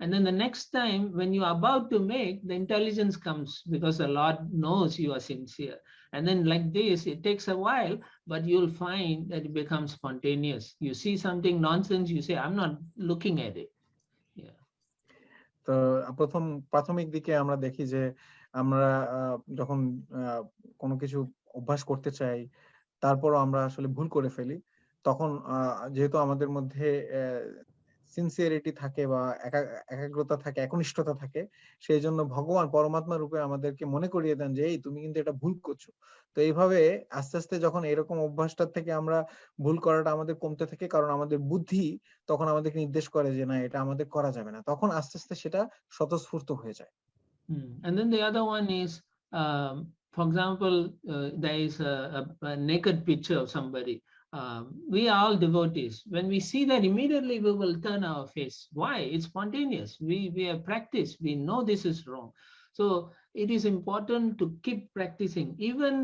And then the next time when you are about to make, the intelligence comes because the Lord knows you are sincere. And then like this, it takes a while, but you'll find that it becomes spontaneous. You see something nonsense, you say, I'm not looking at it. Yeah. তো প্রাথমিক দিকে আমরা দেখি যে আমরা যখন কোনো কিছু অভ্যাস করতে চাই, তারপরও আমরা আসলে ভুল করে ফেলি, তখন যেহেতু আমাদের মধ্যে সিনসিয়ারিটি থাকে বা একাগ্রতা থাকে, একনিষ্ঠতা থাকে, সেই জন্য ভগবান পরমাত্মা রূপে আমাদেরকে মনে করিয়ে দেন যে এই তুমি কিন্তু এটা ভুল করছো। তো এইভাবে আস্তে আস্তে যখন এরকম অভ্যাসটার থেকে আমরা ভুল করাটা আমাদের কমতে থাকে, কারণ আমাদের বুদ্ধি তখন আমাদেরকে নির্দেশ করে যে না এটা আমাদের করা যাবে না, তখন আস্তে আস্তে সেটা স্বতঃস্ফূর্ত হয়ে যায়। And then the other one is, for example, there is a naked picture of somebody. We are all devotees. When we see that, immediately we will turn our face. Why? It's spontaneous. We have practiced. We know this is wrong. So it is important to keep practicing. Even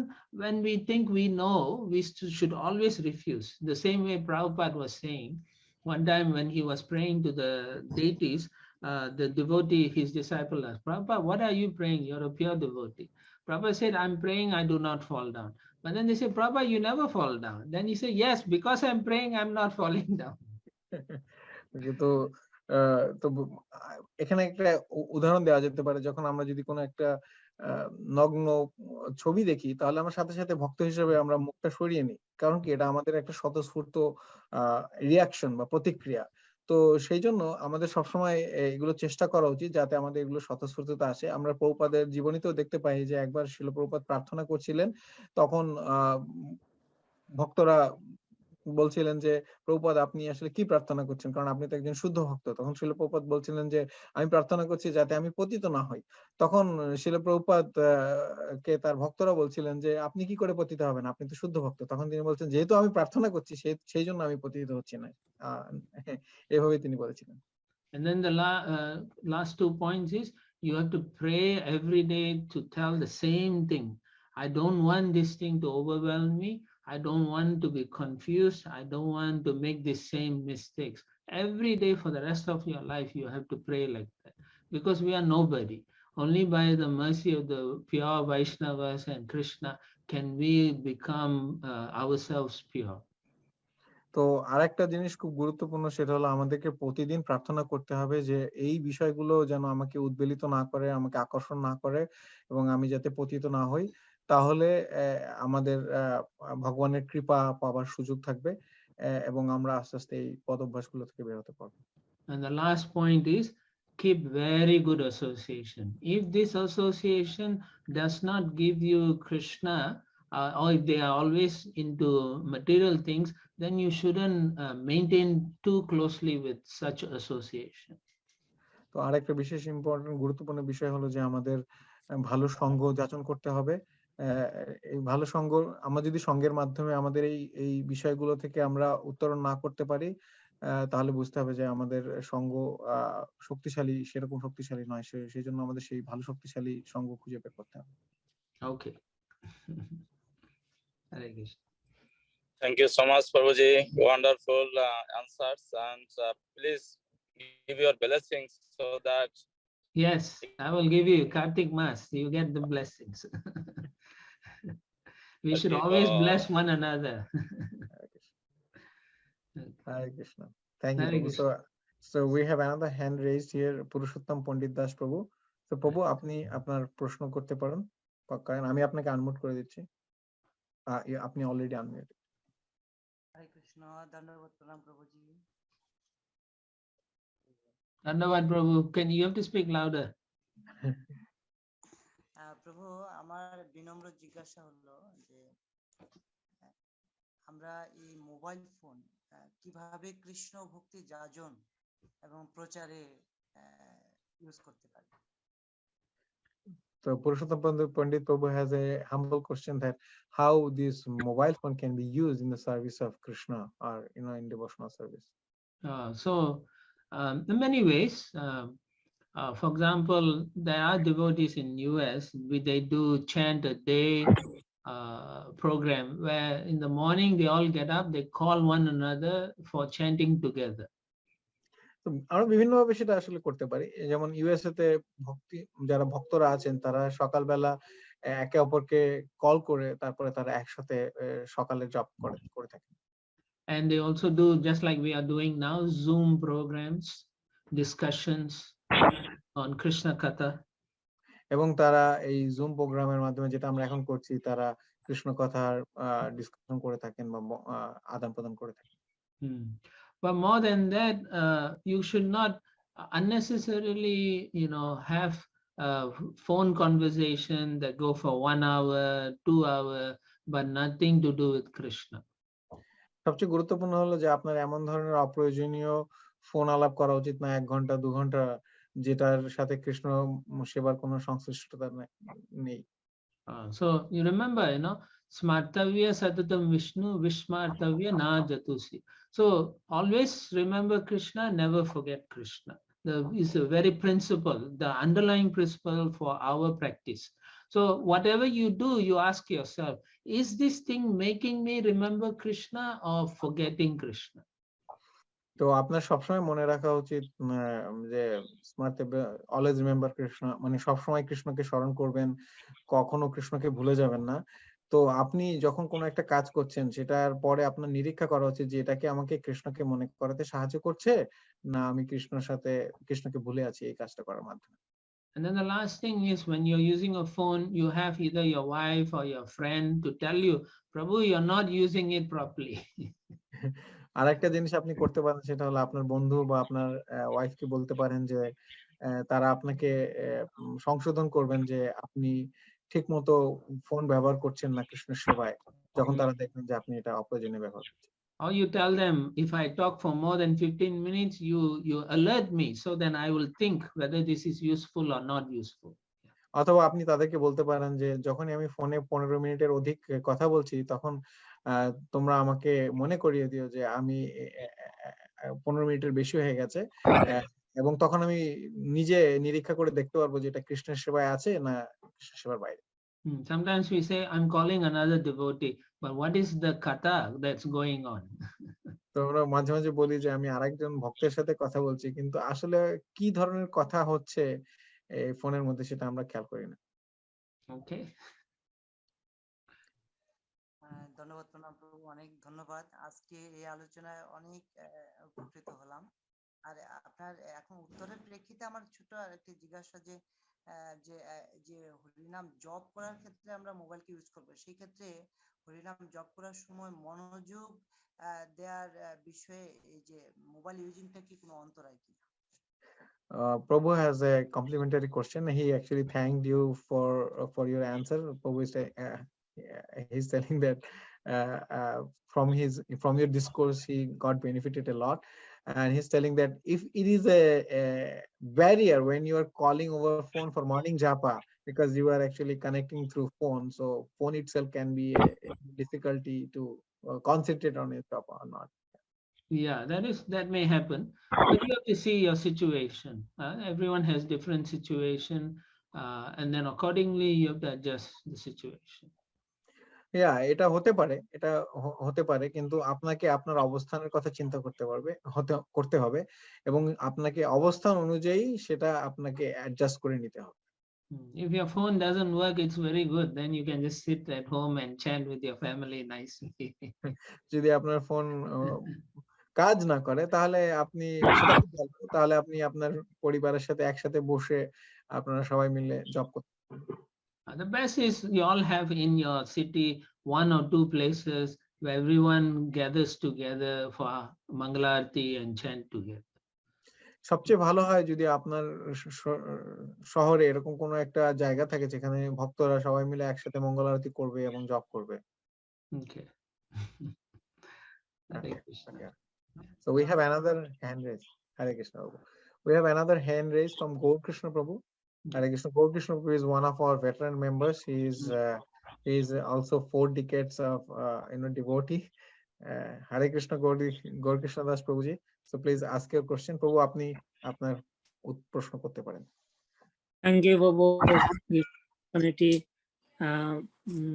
when we think we know, we should always refuse. The same way Prabhupada was saying, one time when he was praying to the deities, the devotee, his disciple asked, Prabhupada, what are you praying? You're a pure devotee. Prabhupada said, I'm praying I do not fall down. But then they say, Prabhupada, you never fall down. Then he said, yes, because I'm praying, I'm not falling down. তো এখানে একটা উদাহরণ দেওয়া যেতে পারে, যখন আমরা যদি কোনো একটা নগ্ন ছবি দেখি, তাহলে আমরা সাথে সাথে ভক্ত হিসেবে আমরা মুখটা সরিয়ে নিই, কারণ কি এটা আমাদের একটা স্বতঃস্ফূর্ত রিয়াকশন বা প্রতিক্রিয়া। তো সেই জন্য আমাদের সবসময় এগুলো চেষ্টা করা উচিত যাতে আমাদের এগুলো স্বতঃস্ফূর্ততা আসে। আমরা প্রভুপাদের জীবনীতেও দেখতে পাই যে একবার শিল প্রভুপাদ প্রার্থনা করছিলেন, তখন ভক্তরা বলছিলেন যে প্রভুপাদ আপনি আসলে কি প্রার্থনা করছেন, কারণ আপনি তো একজন শুদ্ধ ভক্ত। তখন শিল প্রভুপাদ বলছিলেন যে আমি প্রার্থনা করছি যাতে আমি পতিত না হই। তখন শিল প্রভুপাদ কে তার ভক্তরা বলছিলেন যে আপনি কি করে পতিত হবেন, আপনি তো শুদ্ধ ভক্ত। তখন তিনি বলছেন যেহেতু আমি প্রার্থনা করছি সেই জন্য আমি পতিত হচ্ছি না। এভাবে তিনি বলেছিলেন। And then the last 2 points is, you have to pray every day to tell the same thing. I don't want this thing to overwhelm me. I don't want to be confused. I don't want to make the same mistakes. Every day for the rest of your life, you have to pray like that, because we are nobody. Only by the mercy of the pure Vaishnavas and Krishna can we become ourselves pure. তো আরেকটা জিনিস খুব গুরুত্বপূর্ণ, সেটা হলো আমাদেরকে প্রতিদিন প্রার্থনা করতে হবে যে এই বিষয়গুলো যেন আমাকে উদ্বেলিত না করে, আমাকে আকর্ষণ না করে, এবং আমি যাতে পতিত না হই। তাহলে আমাদের ভগবানের কৃপা পাওয়ার সুযোগ থাকবে এবং আমরা আস্তে আস্তে এই পদভ্যাসগুলো থেকে বের হতে পারবো। And the last point is, keep very good association. If this association does not give you Krishna, or if they are always into material things, then you shouldn't maintain too closely with such association. তো আরেকটা বিশেষ important গুরুত্বপূর্ণ বিষয় হলো যে আমাদের ভালো সঙ্গ যাচন করতে হবে। এই ভালো সঙ্গ, আমরা যদি সঙ্গের মাধ্যমে আমাদের এই বিষয়গুলো থেকে আমরা উত্তরণ না করতে পারি, তাহলে বুঝতে হবে যে আমাদের সঙ্গ শক্তিশালী, সেরকম শক্তিশালী নয়। সেই জন্য আমাদের সেই ভালো শক্তিশালী সঙ্গ খুঁজে বের করতে হবে। Okay. Hare Krishna. Thank you so much, Prabhuji. Wonderful answers, and please give your blessings so that Yes, I will give you Kartik Mas. You get the blessings. We should always bless one another. Hare Krishna. Thank you, Hare Prabhu. Krishna. So we have another hand raised here, Purushottam Pandit Das Prabhu. So Prabhu, আপনি আপনার প্রশ্ন করতে পারেন, কারণ আমি আপনাকে unmute করে দিচ্ছি। আপনি অলরেডি আনমিউট। হরে কৃষ্ণ, দণ্ডবত প্রণাম প্রভুজি। Dhanyavad Prabhu, you have to speak louder. প্রভু, আমার বিনম্র জিজ্ঞাসা হলো যে আমরা এই মোবাইল ফোন কিভাবে কৃষ্ণ ভক্তি যাজন এবং প্রচারে ইউজ করতে পারি? So Purushottam Pandit Prabhu has a humble question that how this mobile phone can be used in the service of Krishna, or in devotional service. In many ways, for example, there are devotees in US, they do chant a day program where in the morning they all get up, they call one another for chanting together. তো আমরা বিভিন্ন ভাবে সেটা আসলে করতে পারি। যেমন USA তে যারা ভক্তরা আছেন তারা সকালবেলা একে অপরকে কল করে তারপরে তারা একসাথে সকালে জপ করে থাকেন। And they also do, just like we are doing now, Zoom programs, discussions on Krishna Katha. এবং তারা এই জুম প্রোগ্রামের মাধ্যমে, যেটা আমরা এখন করছি, তারা কৃষ্ণ কথার ডিসকাশন করে থাকেন বা আদান প্রদান করে থাকেন। But more than that, you should not unnecessarily, have phone conversation that go for 1 hour, 2 hour, but nothing to do with Krishna. সবচেয়ে গুরুত্বপূর্ণ হলো যে আপনার এমন ধরনের অপ্রয়োজনীয় ফোন আলাপ করা উচিত না 1 ঘন্টা 2 ঘন্টা, যেটার সাথে কৃষ্ণ সেবার কোনো সংশ্লিষ্টতা নেই। So you remember, Smartavya Satatam Vishnu Vishmartavya Na Jatusi. So always remember Krishna, never forget Krishna. Is a very principle, the underlying principle for our practice. So whatever you do, you ask yourself, is this thing making me remember Krishna or forgetting Krishna? তো আপনার সবসময় মনে রাখা উচিত যে always remember Krishna, মানে সবসময় কৃষ্ণকে স্মরণ করবেন, কখনো কৃষ্ণকে ভুলে যাবেন না। তো আপনি যখন কোনো একটা কাজ করছেন সেটার পরে আপনার নিরীক্ষা করা উচিত যে এটা কি আমাকে কৃষ্ণকে মনে করাতে সাহায্য করছে, না আমি কৃষ্ণকে ভুলে আছি এই কাজটা করার মাধ্যমে। And then the last thing is, when you're using a phone, you have either your wife or your friend to tell you, Prabhu, you're not using it properly. আরেকটা জিনিস আপনি করতে পারেন, সেটা হলো আপনার বন্ধু বা আপনার ওয়াইফকে বলতে পারেন যে তারা আপনাকে সংশোধন করবেন যে আপনি ঠিকমতো ফোন ব্যবহার করছেন না কৃষ্ণের সেবায়, যখন তারা দেখবেন যে আপনি এটা অপ্রয়োজনীয় ব্যবহার করছেন। Or you tell them, if I talk for more than 15 minutes, you alert me, so then I will think whether this is useful or not useful. অথবা আপনি তাদেরকে বলতে পারেন যে যখনই আমি ফোনে 15 মিনিটের অধিক কথা বলছি, তখন তোমরা আমাকে মনে করিয়ে দিও যে আমি 15 মিনিটের বেশি হয়ে গেছে, এবং তখন আমি নিজে নিরীক্ষা করে দেখতে পারবো যে এটা কৃষ্ণের সেবায় আছে না কৃষ্ণের সেবার বাইরে। Sometimes we say, I'm calling another devotee, but what is the katha that's going on? তো আমরা মাঝে মাঝে বলি যে আমি আরেকজন ভক্তের সাথে কথা বলছি, কিন্তু আসলে কি ধরনের কথা হচ্ছে এই ফোনের মধ্যে সেটা আমরা খেয়াল করি না। Okay. ধন্যবাদ প্রণাম প্রভু, অনেক ধন্যবাদ। আজকে এই আলোচনায় অনেক উপকৃত হলাম। আর আপনার এখন উত্তরের প্রেক্ষিতে আমার ছোট একটি জিজ্ঞাসা যে যে হরিনাম জপ করার ক্ষেত্রে আমরা মোবাইলকে ইউজ করবো, সেই ক্ষেত্রে হরিনাম জপ করার সময় মনোযোগ দেওয়ার বিষয়ে এই যে মোবাইল ইউজিংটা কি কোনো অন্তরায় কি? Prabhu has a complimentary question. He actually thanked you for your answer. Prabhu is he's telling that from your discourse he got benefited a lot, and he's telling that if it is a barrier when you are calling over phone for morning japa, because you are actually connecting through phone, so phone itself can be a difficulty to concentrate on your japa or not. Yeah, that may happen, but you have to see your situation. Everyone has different situation, and then accordingly you have to adjust the situation. এটা হতে পারে, এটা হতে পারে, কিন্তু আপনাকে আপনার অবস্থানের কথা চিন্তা করতে হবে এবং আপনাকে অবস্থান অনুযায়ী সেটা আপনাকে অ্যাডজাস্ট করে নিতে হবে। If your phone doesn't work, it's very good. Then you can just sit at home and chant with your family nicely. যদি আপনার ফোন কাজ না করে তাহলে আপনি সেটা খুব ভালো। তাহলে আপনি আপনার পরিবারের সাথে একসাথে বসে আপনারা সবাই মিলে জব করতে The best is you all have in your city 1 or 2 places where everyone gathers together for Mangala Aarti and chant together. সবচেয়ে ভালো হয় যদি আপনার শহরে এরকম কোনো একটা জায়গা থাকে যেখানে ভক্তরা সবাই মিলে একসাথে মঙ্গল আরতি করবে এবং জপ করবে। Okay. Hare Krishna. Okay. So we have another hand raise. Hare Krishna Prabhu. We have another hand raise from Gaur Krishna Prabhu. Hare Krishna. Gaur Krishna Prabhu is one of our veteran members. He is also 4 decades of devotee. Hare Krishna Gaur Krishna Das Prabhuji. So please ask your question. Prabhu, আপনি আপনার প্রশ্ন করতে পারেন। Thank you, Prabhu, for this opportunity.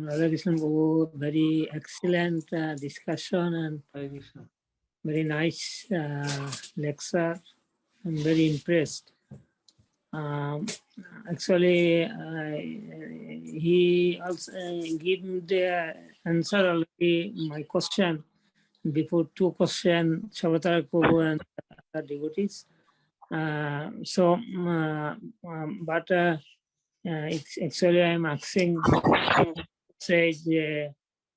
Hare Krishna Prabhu, very excellent discussion and Hare Krishna. very nice lecture. I'm very impressed. Actually, he also gave me the answer already. My question before 2 questions, Shavatar Prabhu and other devotees. But it's actually I'm asking, said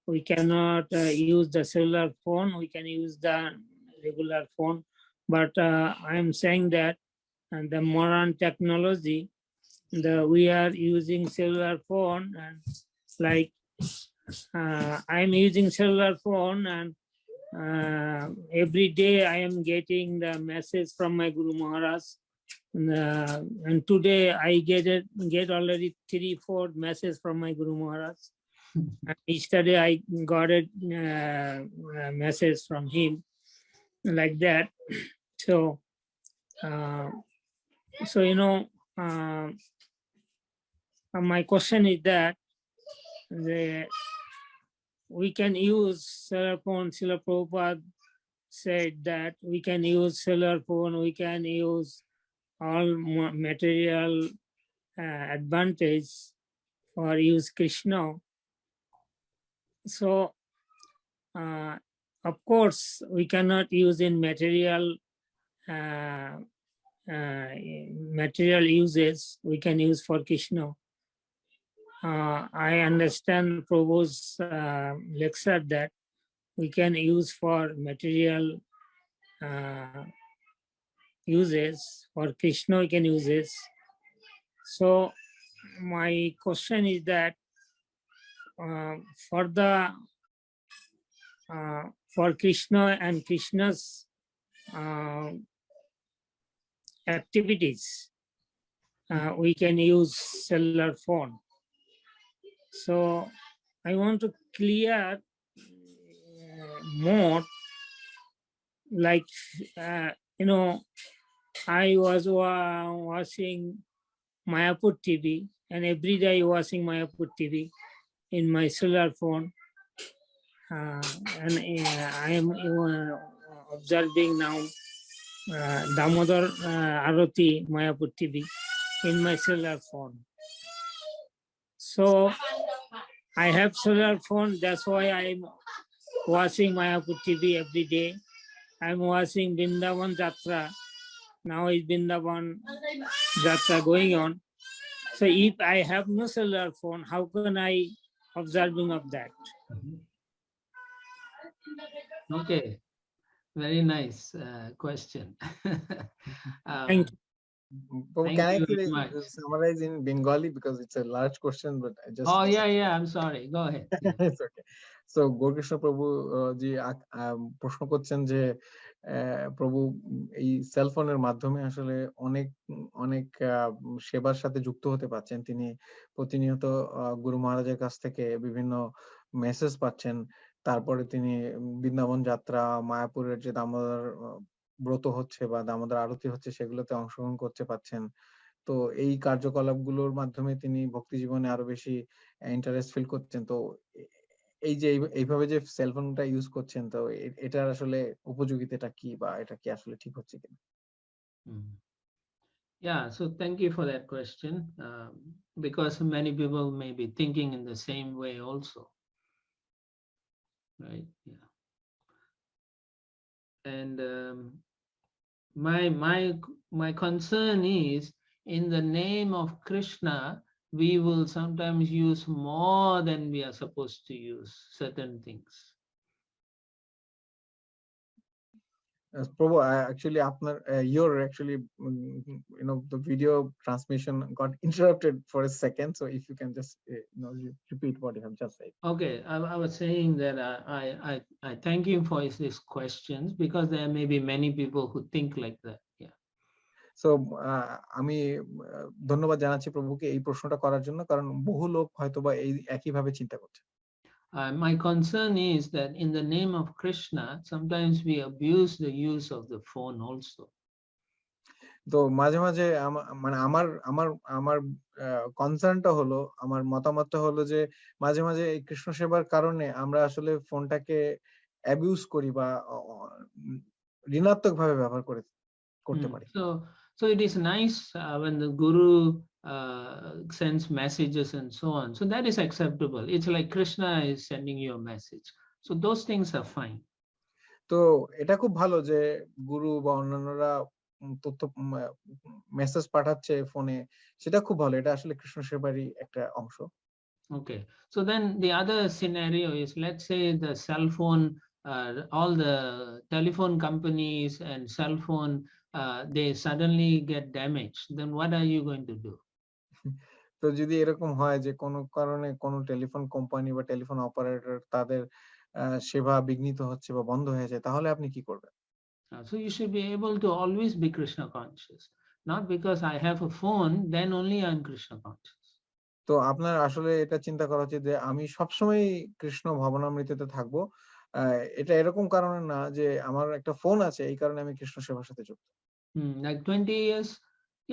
we cannot use the cellular phone, we can use the regular phone, but I'm saying that the modern technology, we are using cellular phone, and like I'm using cellular phone, and every day I am getting the message from my Guru Maharaj, and today I get already 3-4 messages from my Guru Maharaj. And yesterday I got a message from him, like that. So my question is that we can use cellular phone. Srila Prabhupada said that we can use cellular phone, we can use all material advantage for use Krishna. So of course we cannot use in material uses, we can use for Krishna. I understand Prabhu's lecture that we can use for material uses, for Krishna we can use this. So my question is that for Krishna and Krishna's activities, we can use cellular phone. So I want to clear more, like I was watching Mayapur TV, and every day watching Mayapur TV in my cellular phone, and I am observing now Damodar Arati Mayapur TV in my cellular phone. So I have cellular phone, that's why I'm watching Mayapur TV every day. I'm watching Vrindavan Jatra. Now is Vrindavan Jatra going on. So if I have no cellular phone, how can I observing of that? Okay, very nice question. Thank you. Prabhu, Thank can I you actually very much. summarize in Bengali because it's a large question, but I just Oh yeah, I'm sorry. Go ahead. It's okay. So Gaur Krishna Prabhu জি প্রশ্ন করছেন যে প্রভু এই সেলফোনের মাধ্যমে আসলে অনেক সেবার সাথে যুক্ত হতে পারছেন। তিনি প্রতিনিয়ত গুরু মহারাজের কাছ থেকে বিভিন্ন মেসেজ পাচ্ছেন তারপরে তিনি বৃন্দাবন যাত্রা, মায়াপুরের যে দামোদর ব্রত হচ্ছে বা দামোদর আরতি হচ্ছে সেগুলোতে অংশগ্রহণ করতে পারছেন। তো এই কার্যকলাপগুলোর মাধ্যমে তিনি ভক্তি জীবনে আরো বেশি ইন্টারেস্ট ফিল করছেন। তো এই যে এইভাবে যে সেলফোনটা ইউজ করছেন, তো এটার আসলে উপযোগিতাটা কি বা এটা কি আসলে ঠিক হচ্ছে কিনা? Mm. Yeah, so thank you for that question, because many people may be thinking in the same way also, right? Yeah. And my concern is, in the name of Krishna, we will sometimes use more than we are supposed to use certain things. Prabhu, actually, your actually, the video transmission got interrupted for a second. So if you can just, repeat what you have just said. Okay, I was saying that I thank you for these questions, because there may be many people who think like that. Yeah. So আমি ধন্যবাদ জানাচ্ছি প্রভুকে এই প্রশ্নটা করার জন্য, কারণ বহু লোক হয়তোবা এই একইভাবে চিন্তা করছে। My concern is that in the name of Krishna, sometimes we abuse the use of the phone also. তো মাঝে মাঝে মানে আমার আমার আমার কনসার্নটা হলো, আমার মতামতটা হলো যে মাঝে মাঝে এই কৃষ্ণ সেবার কারণে আমরা আসলে ফোনটাকে অ্যাবিউজ করি বা ঋণাত্মক ভাবে ব্যবহার করতে পারি। So it is nice when the Guru sends messages and so on. So that is acceptable. It's like Krishna is sending you a message. So those things are fine. তো এটা খুব ভালো যে গুরু বা অন্যান্যরা তথ্য মেসেজ পাঠাচ্ছে ফোনে, সেটা খুব ভালো। এটা আসলে কৃষ্ণ সেবারই একটা অংশ। Okay, so then the other scenario is, let's say the cell phone, all the telephone companies and cell phone, they suddenly get damaged. Then what are you going to do? তো যদি এরকম হয় যে কোনো কারণে কোনো টেলিফোন কোম্পানি বা telephone operator তাদের সেবা বিঘ্নিত হচ্ছে বা বন্ধ হয়ে যায়, তাহলে আপনি কি করবেন? So you should be able to always be Krishna conscious. Not because I have a phone, then only I'm Krishna conscious. তো আপনার আসলে এটা চিন্তা করা উচিত যে আমি সবসময় কৃষ্ণ ভাবনামৃততে থাকবো। এটা এরকম কারণে না যে আমার একটা ফোন আছে এই কারণে আমি কৃষ্ণ সেবার সাথে যুক্ত। Like 20 years,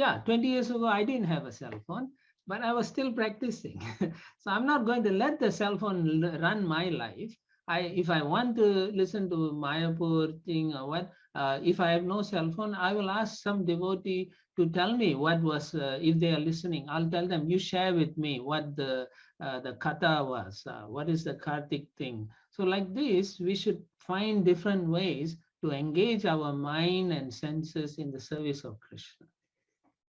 yeah, 20 years ago, I didn't have a cell phone, but I was still practicing. So I'm not going to let the cell phone run my life. If I want to listen to Mayapur thing or what, if I have no cell phone, I will ask some devotee to tell me what was, if they are listening, I'll tell them, you share with me what the katha was, what is the Kartik thing. So like this, we should find different ways to engage our mind and senses in the service of Krishna.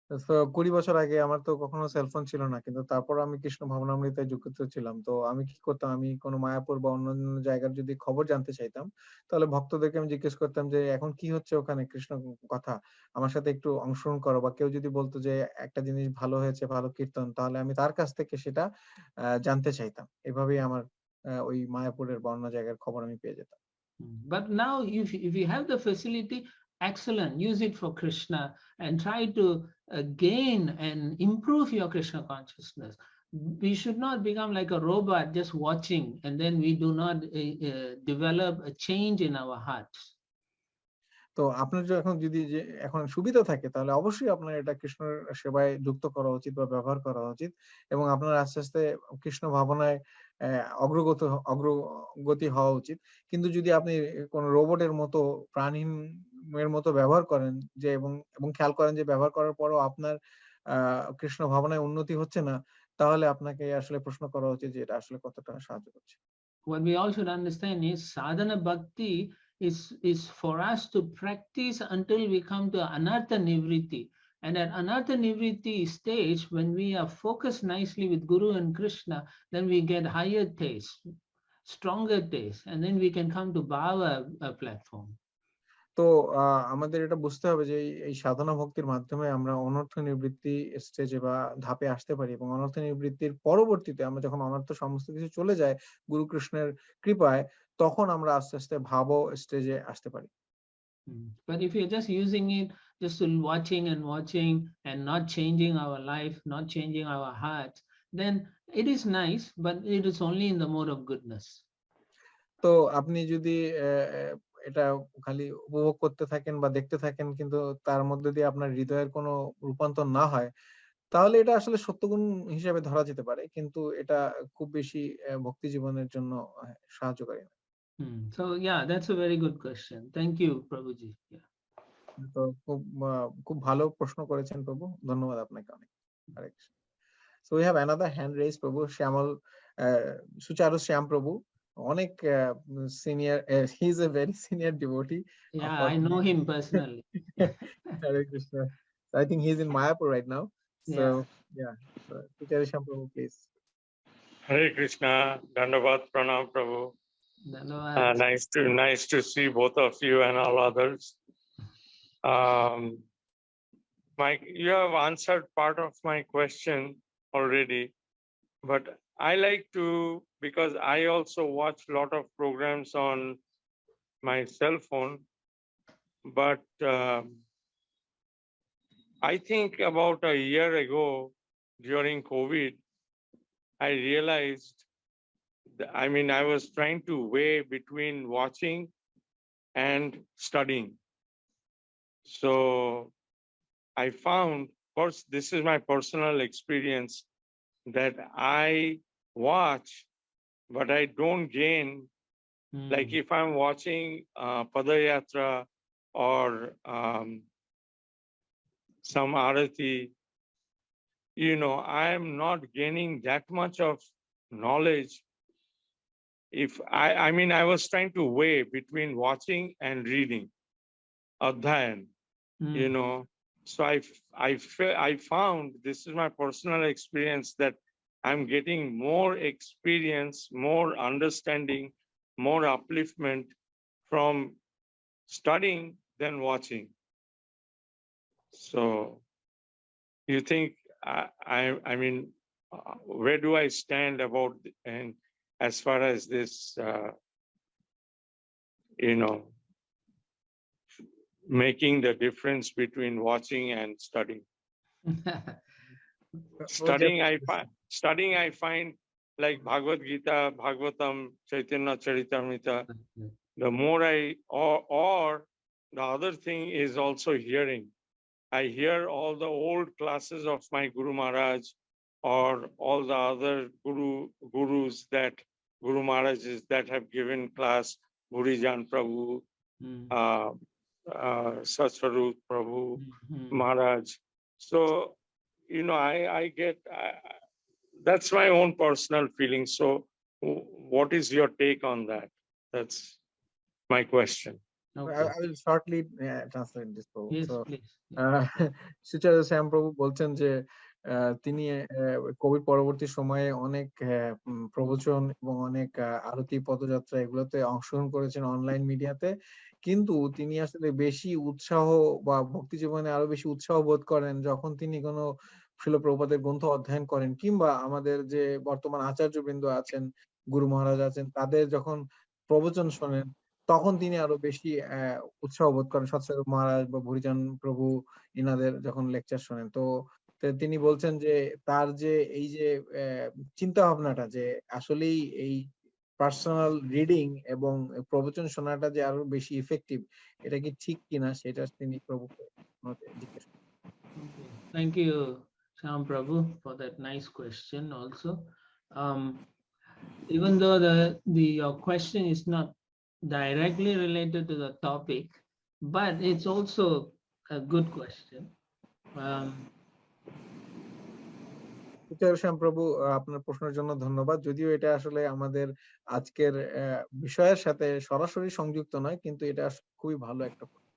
তো 20 বছর আগে আমার তো কখনো cellphone ছিল না, কিন্তু তারপর আমি কৃষ্ণ ভাবনামৃতে যুক্ত ছিলাম। তো আমি কি করতাম, আমি কোনো মায়াপুর বা অন্যান্য জায়গার যদি খবর জানতে চাইতাম, তাহলে ভক্তদেরকে আমি জিজ্ঞেস করতাম যে এখন কি হচ্ছে ওখানে কৃষ্ণ কথা, আমার সাথে একটু অংশগ্রহণ করো। বা কেউ যদি বলতো যে একটা জিনিস ভালো হয়েছে, ভালো কীর্তন, তাহলে আমি তার কাছ থেকে সেটা জানতে চাইতাম। এভাবেই আমার ওই মায়াপুরের বা অন্য জায়গার খবর আমি পেয়ে যেতাম। But now if you have the facility, excellent, use it for Krishna and try to gain and improve your Krishna consciousness. We should not become like a robot just watching, and then we do not develop a change in our hearts. তো আপনার যখন যদি যে এখন সুবিধা থাকে, তাহলে অবশ্যই আপনার এটা কৃষ্ণ সেবায় যুক্ত করা উচিত বা ব্যবহার করা উচিত, এবং আপনার আস্তে আস্তে কৃষ্ণ ভাবনায় অগ্রগতি হওয়া উচিত। কিন্তু যদি আপনি কোন রোবটের মতো প্রাণহীনের মতো ব্যবহার করেন যে এবং খেয়াল করেন যে ব্যবহার করার পরও আপনার কৃষ্ণ ভাবনায় উন্নতি হচ্ছে না, তাহলে আপনাকে আসলে প্রশ্ন করা উচিত যে এটা আসলে kotota সাহায্য করছে। What we all should understand is sadhana bhakti is for us to practice until we come to anartha nivritti. And at anartha nivritti stage, when we are focused nicely with Guru and Krishna, then we get higher taste, stronger taste, and then we can come to Bhava platform. তো আমাদের এটা বুঝতে হবে যে এই সাধনা ভক্তির মাধ্যমে আমরা অনর্থ নিবৃত্তি স্টেজে বা ধাপে আসতে পারি, এবং অনর্থ নিবৃত্তির পরবর্তীতে আমরা যখন অনর্থ সমস্ত কিছু চলে যায় গুরু কৃষ্ণের কৃপায়, তখন আমরা আস্তে আস্তে ভাব স্টেজে আসতে পারি। But if you're just using it just to watching and not changing our life, not changing our hearts, then it is nice, but it is only in the mode of goodness. তো আপনি যদি এটা খালি উপভোগ করতে থাকেন বা দেখতে থাকেন কিন্তু তার মধ্যে দিয়ে আপনার হৃদয়ের কোনো রূপান্তর না হয়, তাহলে এটা আসলে সত্যগুণ হিসেবে ধরা যেতে পারে, কিন্তু এটা খুব বেশি ভক্তি জীবনের জন্য সাহায্যকারী নয়। So yeah, that's a very good question. Thank you, Prabhuji. Yeah. তো খুব ভালো প্রশ্ন করেছেন প্রভু, ধন্যবাদ আপনাকে অনেক। হরে Krishna. So we have another hand raised, প্রভু শ্যামল সুচারু শ্যাম প্রভু, অনেক senior, he is a very senior devotee. Yeah, for I know him personally. Hare Krishna. So I think he's in Mayapur right now. So yeah, Sucharu Sham Prabhu, please. Hare Krishna, Dandavat Pranam Prabhu. Dhanavad. Nice to see both of you and all others. You have answered part of my question already, but I like to, because I also watch a lot of programs on my cell phone, but I think about a year ago during COVID, I realized I was trying to weigh between watching and studying. So I found, of course, this is my personal experience, that I watch, but I don't gain. Like if I'm watching Padayatra or some Arati, I am not gaining that much of knowledge. If I was trying to weigh between watching and reading, Adhyayan, So I found, this is my personal experience, that I'm getting more experience, more understanding, more upliftment from studying than watching. So you think, where do I stand about, and as far as this, making the difference between watching and studying? Studying I find like Bhagavad Gita, Bhagavatam, Chaitanya Charitamrita, the more or the other thing is also hearing. I hear all the old classes of my Guru Maharaj or all the other gurus that Guru Maharajas that have given class, Bhurijan Prabhu, Satsvarup Prabhu, Maharaj. So, I get, that's my own personal feeling. So what is your take on that? That's my question. Okay. I will shortly translate this, Prabhu. Yes, So, please. সুচারু শ্যাম প্রভু বলছেন যে তিনি Covid পরবর্তী সময়ে অনেক প্রবচন এবং অনেক আরতি পদযাত্রা এগুলোতে অংশগ্রহণ করেছেন অনলাইন মিডিয়াতে, কিন্তু তিনি আসলে বেশি উৎসাহ বা ভক্তি জীবনে আরো বেশি উৎসাহ বোধ করেন যখন তিনি কোনো শ্রীল প্রভুপাদের গ্রন্থ অধ্যয়ন করেন, কিংবা আমাদের যে বর্তমান আচার্যবৃন্দ আছেন, গুরু মহারাজ আছেন, তাদের যখন প্রবচন শোনেন তখন তিনি আরো বেশি উৎসাহ বোধ করেন। সৎস্বরূপ মহারাজ বা ভুরিজান প্রভু ইনাদের যখন লেকচার শোনেন, তো তিনি বলছেন যে তার যে এই যে চিন্তা ভাবনাটা যে আসলেই এই পার্সোনাল রিডিং এবং প্রবচন শোনাটা যে আরো বেশি ইফেক্টিভ, এটা কি ঠিক কিনা সেটা তিনি প্রভুকে জিজ্ঞেস করেন। Thank you, Shyam Prabhu, for that nice question also. Even though your question is not directly related to the topic, but it's also a good question. শ্যাম প্রভু, আপনার প্রশ্নের জন্য ধন্যবাদ। যদিও এটা আসলে আমাদের আজকের বিষয়ের সাথে সরাসরি সংযুক্ত নয়, কিন্তু এটা খুবই ভালো একটা প্রশ্ন।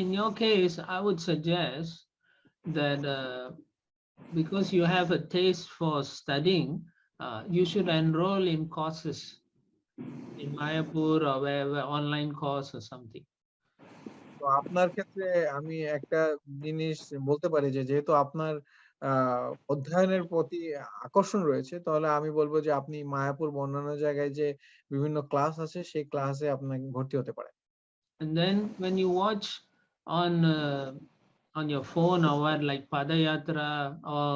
In your case, I would suggest that because you have a taste for studying, you should enroll in courses in Mayapur or wherever, online course or something. তো আপনার ক্ষেত্রে আমি একটা জিনিস বলতে পারি যে যেহেতু আপনার অধ্যয়নের প্রতি আকর্ষণ রয়েছে, তাহলে আমি বলবো যে আপনি মায়াপুর বা অন্যান্য জায়গায় যে বিভিন্ন ক্লাস আছে সেই ক্লাসে আপনাকে ভর্তি হতে পারেন। And then when you watch on your phone or what, like Padayatra or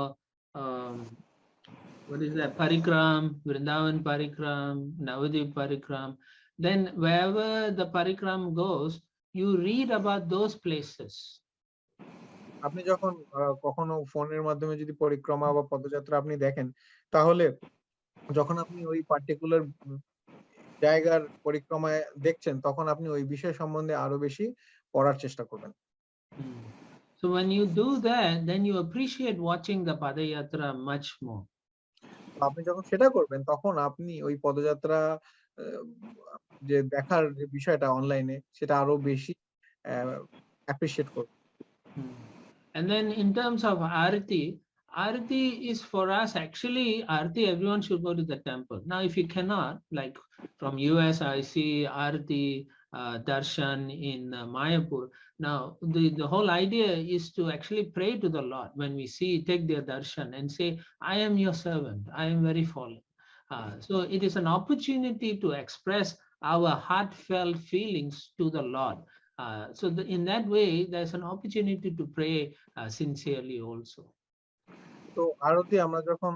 what is that, Parikram, Vrindavan Parikram, Navadvip Parikram. Then wherever the Parikram goes, you read about those places. আপনি যখন কখনো ফোনের মাধ্যমে যদি পরিক্রমা বা পদযাত্রা আপনি দেখেন, তাহলে যখন আপনি ওই পার্টিকুলার জায়গার পরিক্রমায় দেখছেন, তখন আপনি ওই বিষয় সম্বন্ধে আরো বেশি পড়ার চেষ্টা করবেন। So when you do that, then you appreciate watching the Padayatra much more. আপনি যখন সেটা করবেন, তখন আপনি ওই পদযাত্রা যে দেখার যে বিষয়টা অনলাইনে, সেটা আরো বেশি অ্যাপ্রিশিয়েট করবেন। And then in terms of Arati, Arati is for us, actually, Arati, everyone should go to the temple. Now, if you cannot, like from US, I see Arati Darshan in Mayapur. Now, the whole idea is to actually pray to the Lord when we see, take their darshan and say, I am your servant, I am very fallen. So it is an opportunity to express our heartfelt feelings to the Lord. So in that way, there's an opportunity to pray sincerely also. তো আরতি আমরা যখন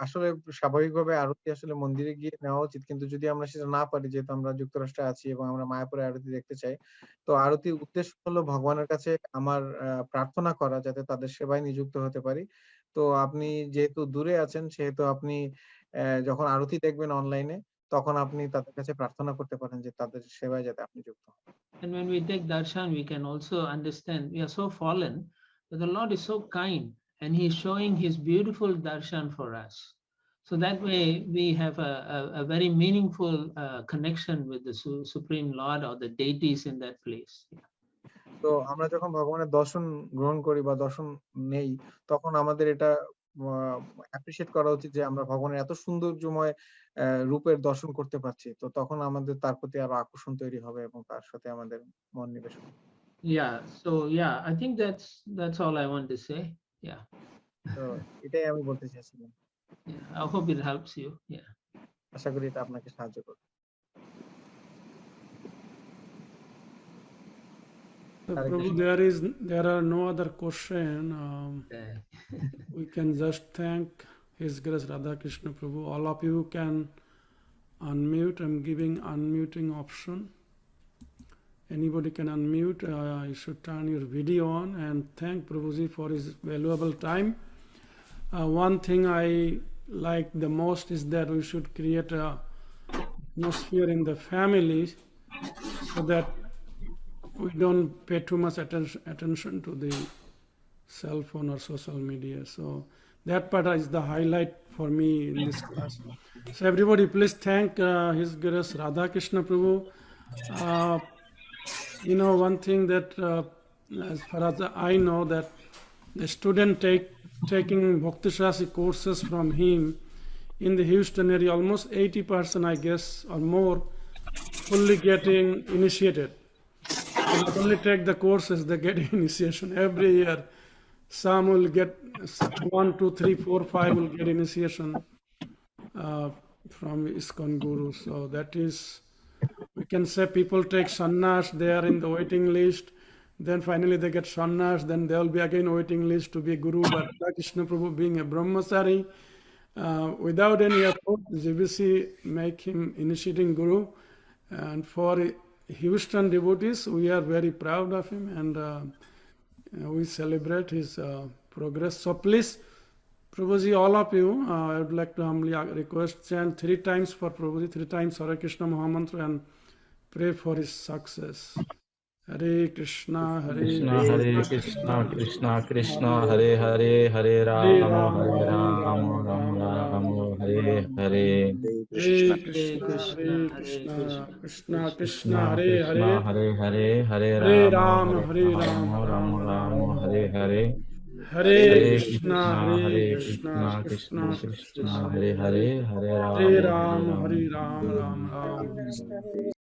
আসলে স্বাভাবিকভাবে আরতি আসলে মন্দিরে গিয়ে নেওয়া উচিত, কিন্তু যদি আমরা সেটা না পারি, যেহেতু আমরা যুক্তরাষ্ট্রে আছি এবং আমরা মায়াপুরে আরতি দেখতে চাই, তো আরতির উদ্দেশ্য হলো ভগবানের কাছে আমার প্রার্থনা করা, যাতে তাদের সেবায় নিযুক্ত হতে পারি। তো আপনি যেহেতু দূরে আছেন, সেহেতু আপনি যখন আরতি দেখবেন অনলাইনে, তখন আপনি তাদের কাছে প্রার্থনা করতে পারেন যে তাদের সেবায় যাতে আপনি যুক্ত হন। And when we take darshan, we can also understand we are so fallen, but the Lord is so kind, and He is showing His beautiful darshan for us. So that way we have a very meaningful connection with the Supreme Lord or the deities in that place. তো আমরা যখন ভগবানের দর্শন গ্রহণ করি বা দর্শন নেই, তখন আমাদের এটা অ্যাপ্রিশিয়েট করা উচিত যে আমরা ভগবানের এত সৌন্দর্যময় রূপের দর্শন করতে পারছি। তো তখন আমাদের তার প্রতি আরো আকর্ষণ তৈরি হবে এবং তার সাথে আমাদের মন নিবেশ হবে। Yeah, so yeah, I think that's all I want to say. Yeah. তো এটাই আমি বলতে চাইছিলাম। Yeah, I hope it helps you. Yeah. আশা করি এটা আপনাকে সাহায্য করবে। Prabhu, there are no other question. We can just thank His Grace Radha Krishna Prabhu. All of you can unmute. I'm giving unmuting option. Anybody can unmute. You should turn your video on and thank Prabhuji for his valuable time. One thing I like the most is that we should create a atmosphere in the family so that we don't pay too much attention to the cell phone or social media. So that part is the highlight for me in this class. So everybody please thank His Grace Radha Krishna Prabhu. You know, one thing that as far as I know, that the student taking Bhakti Shastri courses from him in the Houston area, almost 80%, I guess, or more, fully getting initiated. They not only take the courses, they get initiation every year. Some will get 1, 2, 3, 4, 5 will get initiation from ISKCON Guru. So that is, we can say people take sannyas, they are in the waiting list, then finally they get sannyas, then they will be again waiting list to be Guru. But Krishna Prabhu being a Brahmachari, without any effort, GBC make him initiating Guru. And for Houston devotees, we are very proud of him, and we celebrate his progress. So please, Prabhuji, all of you, I would like to humbly request, chant 3 times for Prabhuji, 3 times Hare Krishna Mahamantra, and pray for his success. Hare Krishna, Hare Krishna, Krishna Krishna, Hare Hare, Hare Rama, Hare Rama, Rama Rama, Hare Hare. Hare Krishna, Krishna Krishna, Hare Hare, Hare Hare, Hare Rama, Hare Rama, Rama Rama, Hare Hare. Hare Krishna, Krishna Krishna, Hare Hare, Hare Rama, Hare Rama, Rama Rama.